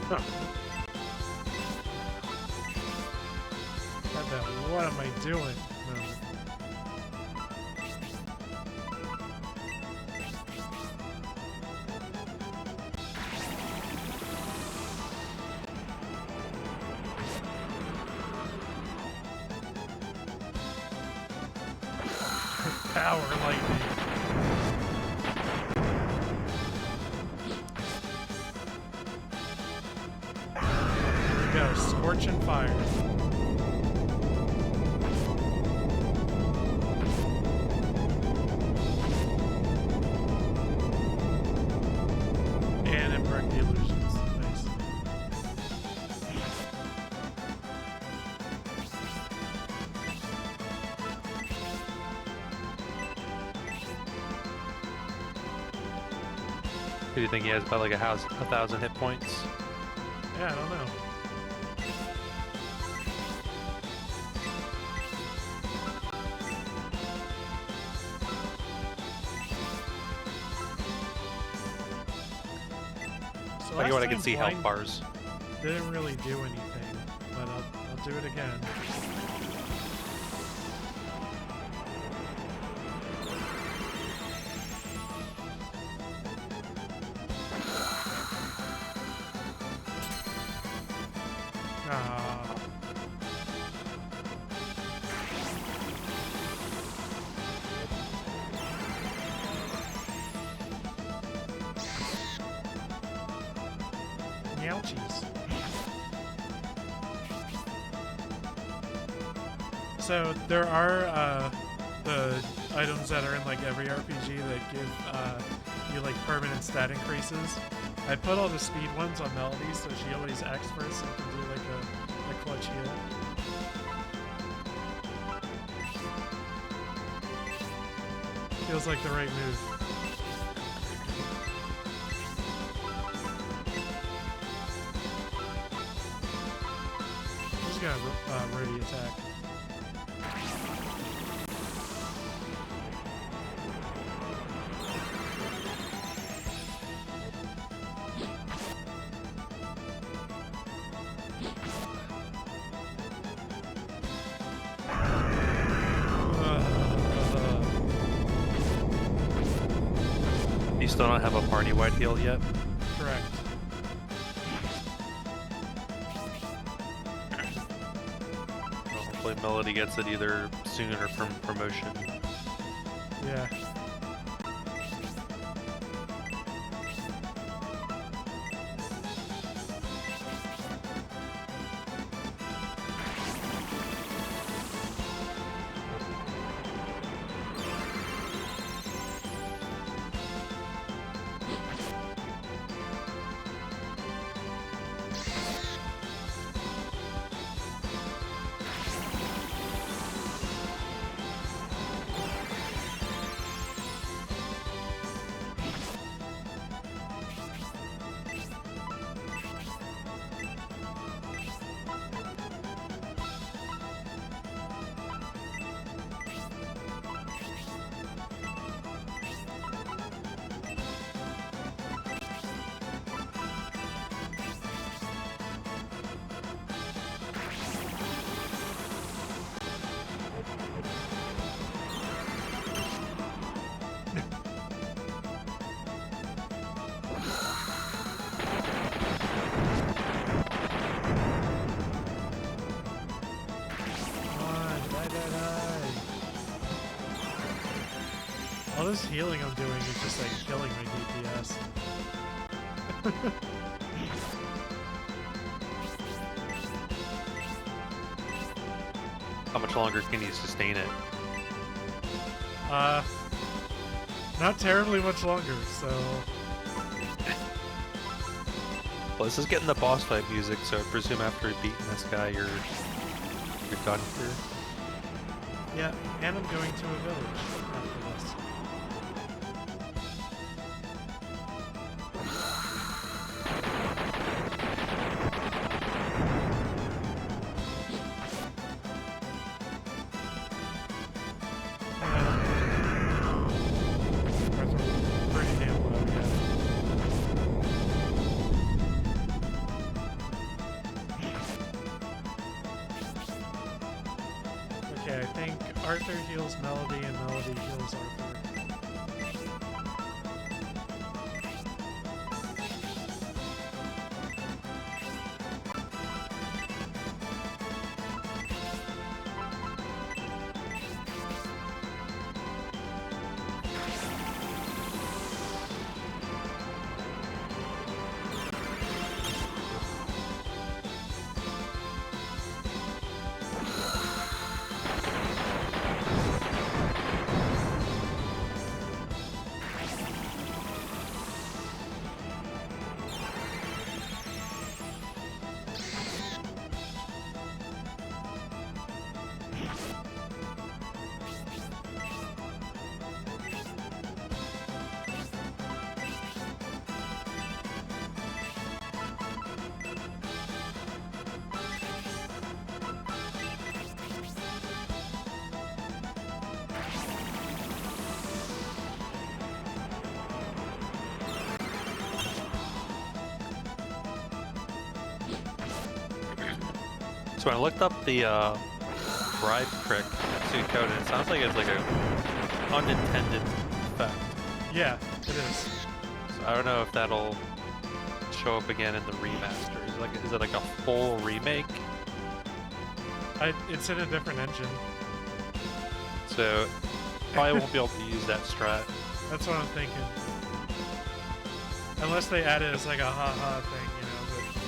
Huh. What am I doing? No. Power lightning. Here we go, scorching fire. And it broke the illusions. Nice. Do you think he has about like 1,000 hit points? Yeah, I don't know. So Like, last I can time see health blind bars. didn't really do anything, but I'll do it again. ouchies. So there are the items that are in like every RPG that give you like permanent stat increases. I put all the speed ones on Melody, so she always acts first and can do like a clutch heal. Feels like the right move. I'm just gonna Rody attack. You still don't have a party-wide heal yet? Correct. Well, hopefully Melody gets it either soon or from promotion. Yeah. All this healing I'm doing is just like killing my DPS. How much longer can you sustain it? Not terribly much longer, so... Well, this is getting the boss fight music, so I presume after beating this guy, you're done here. Yeah, and I'm going to a village after this. Okay, I think Arthur heals Melody and Melody heals Arthur. So I looked up the bribe trick suit code, and it sounds like it's like a unintended effect. Yeah, it is. So I don't know if that'll show up again in the remaster. Is it like a full remake? It's in a different engine. So probably won't be able to use that strat. That's what I'm thinking. Unless they add it as like a haha thing, you know, but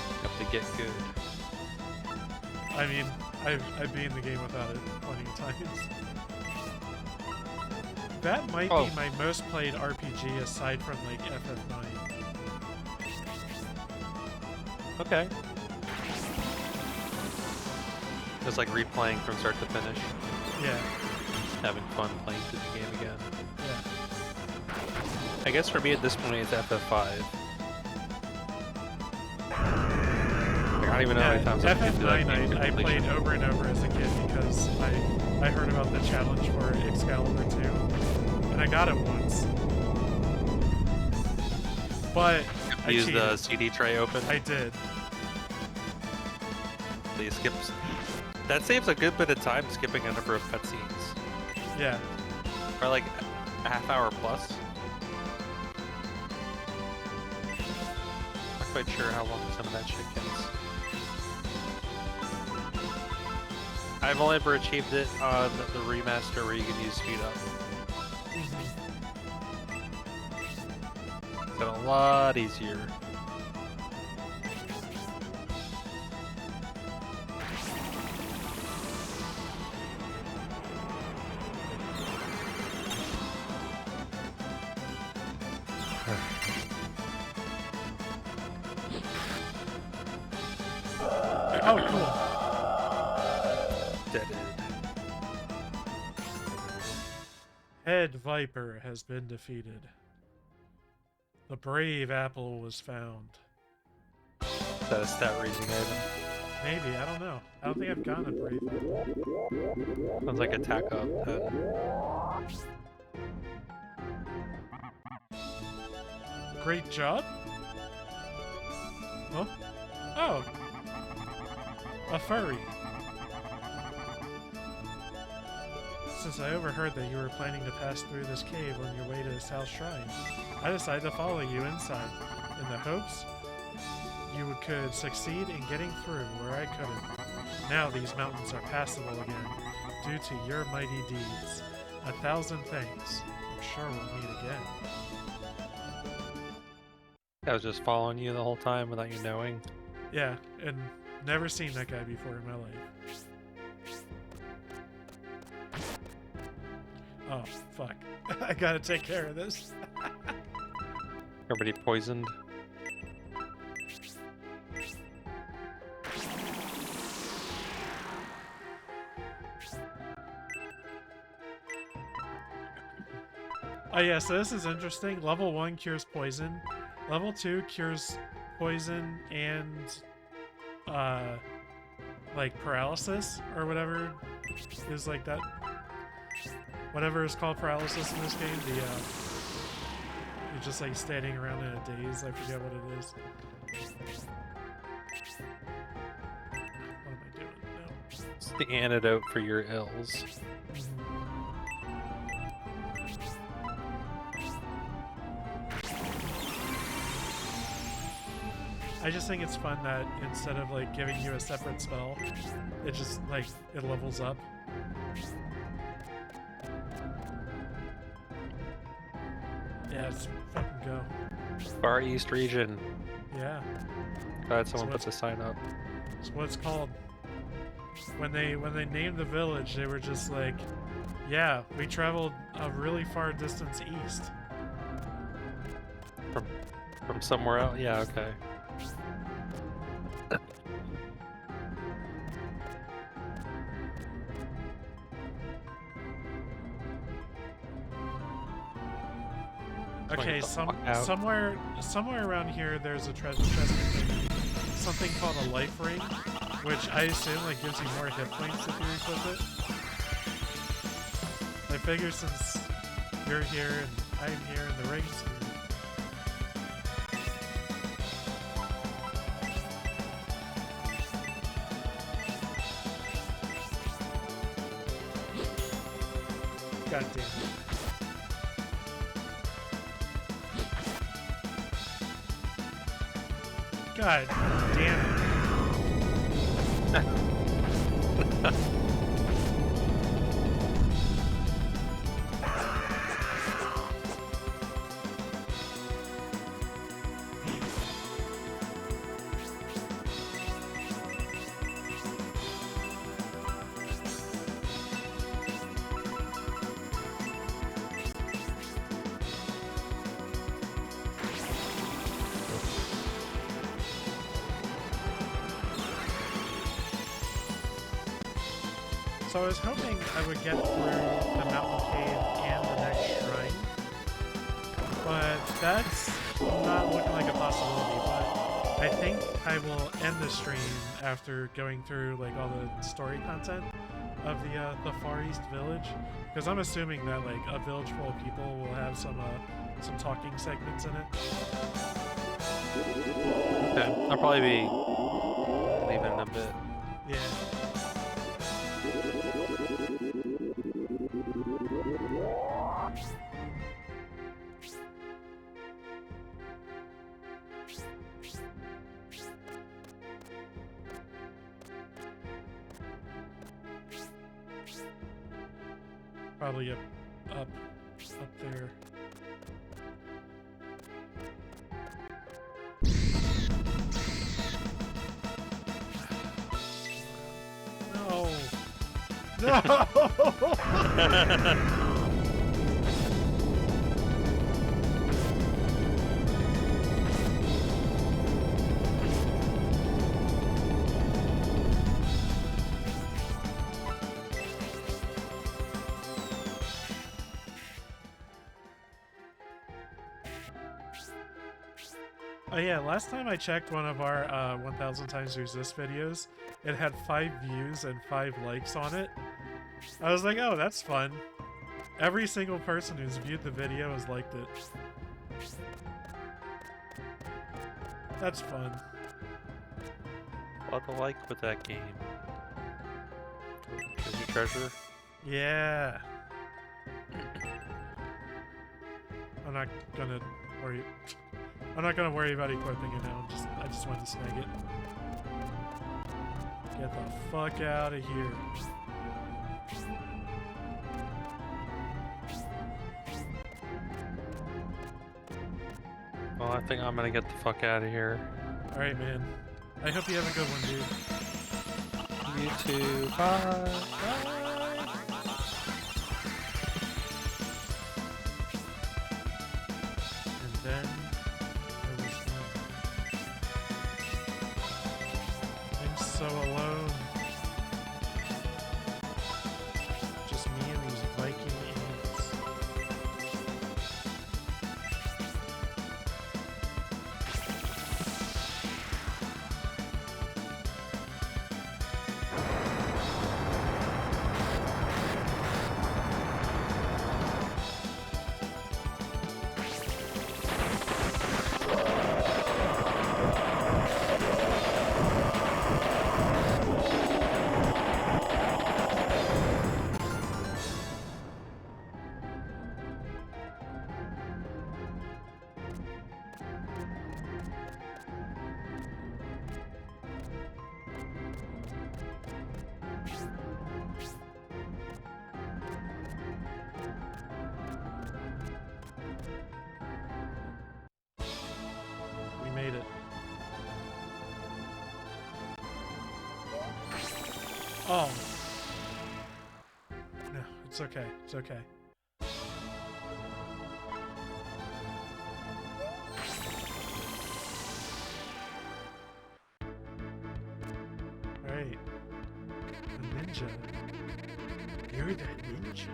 get good. I mean, I've beaten the game without it plenty of times. That might be my most played RPG aside from like FF9. Okay. Just like replaying from start to finish. Yeah. Having fun playing through the game again. Yeah. I guess for me at this point it's FF5. I don't even know how many times I've FF9 that game I played over and over as a kid because I heard about the challenge for Excalibur 2, and I got it once. But I used cheated. the CD tray open. I did. So you skip. That saves a good bit of time skipping a number of cutscenes. Yeah. Or like a half hour plus. Not quite sure how long some of that shit gets. I've only ever achieved it on the remaster where you can use speed up. It's got a lot easier. Oh, cool. Deaded. Head Viper has been defeated. The brave apple was found. Is that a stat raising item? Maybe, I don't know. I don't think I've gotten a brave apple. Sounds like attack up. Great job? Huh? Oh. A furry. Since I overheard that you were planning to pass through this cave on your way to the South Shrine, I decided to follow you inside, in the hopes you could succeed in getting through where I couldn't. Now these mountains are passable again, due to your mighty deeds. 1,000 thanks. I'm sure we'll meet again. I was just following you the whole time without you knowing. Yeah, and never seen that guy before in my life. Oh, fuck. I gotta take care of this. Everybody poisoned. Oh yeah, so this is interesting. Level 1 cures poison. Level 2 cures poison and like paralysis or whatever is like that. Whatever is called paralysis in this game, you're just like standing around in a daze. I forget what it is. What am I doing? No. It's the antidote for your ills. I just think it's fun that instead of like giving you a separate spell, it just like it levels up. Yeah, let's fucking go. Far East region. Yeah. Glad someone put the sign up. That's what it's called. When they named the village, they were just like, yeah, we traveled a really far distance east. From somewhere else? Yeah, okay. Okay, somewhere around here there's a treasure chest thing. Something called a life ring, which I assume like gives you more hit points if you equip it. I figure since you're here and I'm here and the ring's here. God damn it. God damn it. So I was hoping I would get through the mountain cave and the next shrine, but that's not looking like a possibility. But I think I will end the stream after going through like all the story content of the Far East Village, because I'm assuming that like a village full of people will have some talking segments in it. Okay, I'll probably be leaving in a bit. Yeah. Probably up there. No. No. Oh yeah, last time I checked one of our 1000 times resist videos, it had 5 views and 5 likes on it. I was like, oh, that's fun. Every single person who's viewed the video has liked it. That's fun. A lot to like with that game. Is your treasure? Yeah. I'm not gonna worry. I'm not gonna worry about equipping it now. I just wanted to snag it. Get the fuck out of here. Well, I think I'm gonna get the fuck out of here. Alright, man. I hope you have a good one, dude. You too. Bye. Bye. And then there was that. I'm so alone. Just me and these Viking ants. We made it. Oh. No, it's okay. It's okay. Alright. A ninja. You're that ninja.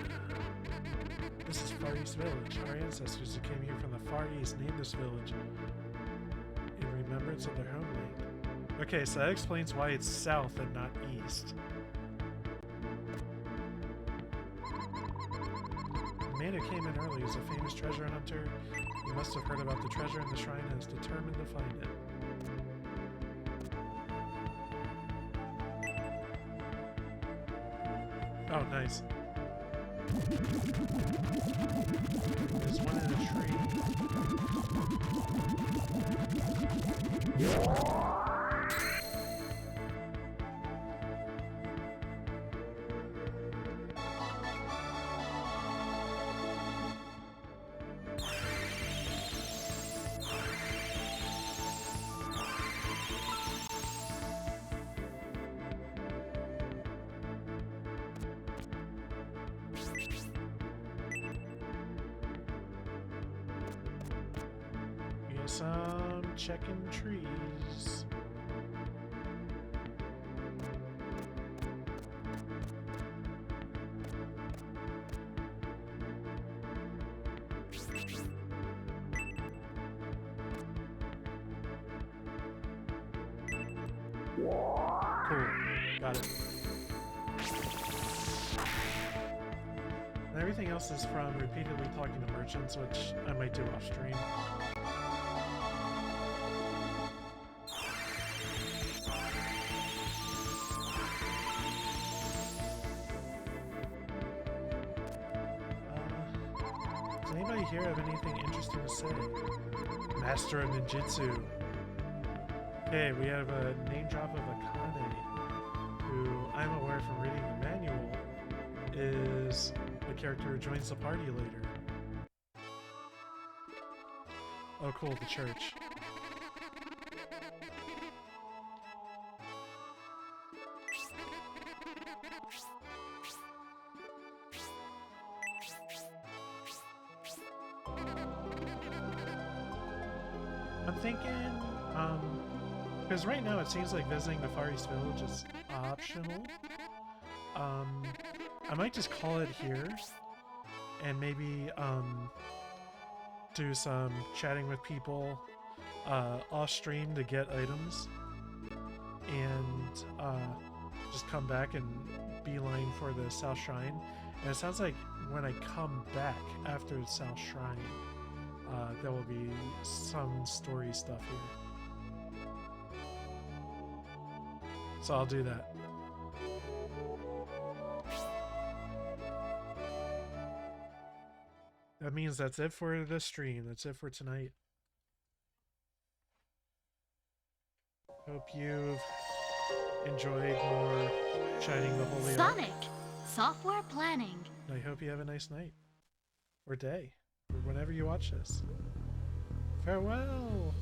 This is Far East Village. Our ancestors who came here from the Far East named this village in remembrance of their homeland. Okay, so that explains why it's south and not east. The man who came in early is a famous treasure hunter. He must have heard about the treasure in the shrine and is determined to find it. Oh, nice. There's one in a tree. Guess I'm checking trees. Cool. Got it. And everything else is from repeatedly talking to merchants, which I might do off stream. Does anybody here have anything interesting to say? Master of Ninjutsu. Okay, we have a name drop of Akane, who I'm aware from reading the manual is the character who joins the party later. Oh cool, the church. I'm thinking, because right now it seems like visiting the Far East Village is optional. I might just call it here, and maybe, do some chatting with people, off stream to get items, and, just come back and beeline for the South Shrine. And it sounds like when I come back after the South Shrine, there will be some story stuff here. So I'll do that. That means that's it for the stream. That's it for tonight. Hope you've enjoyed more Shining the Holy Ark. Sonic! Software planning. I hope you have a nice night. Or day. Or whenever you watch this. Farewell!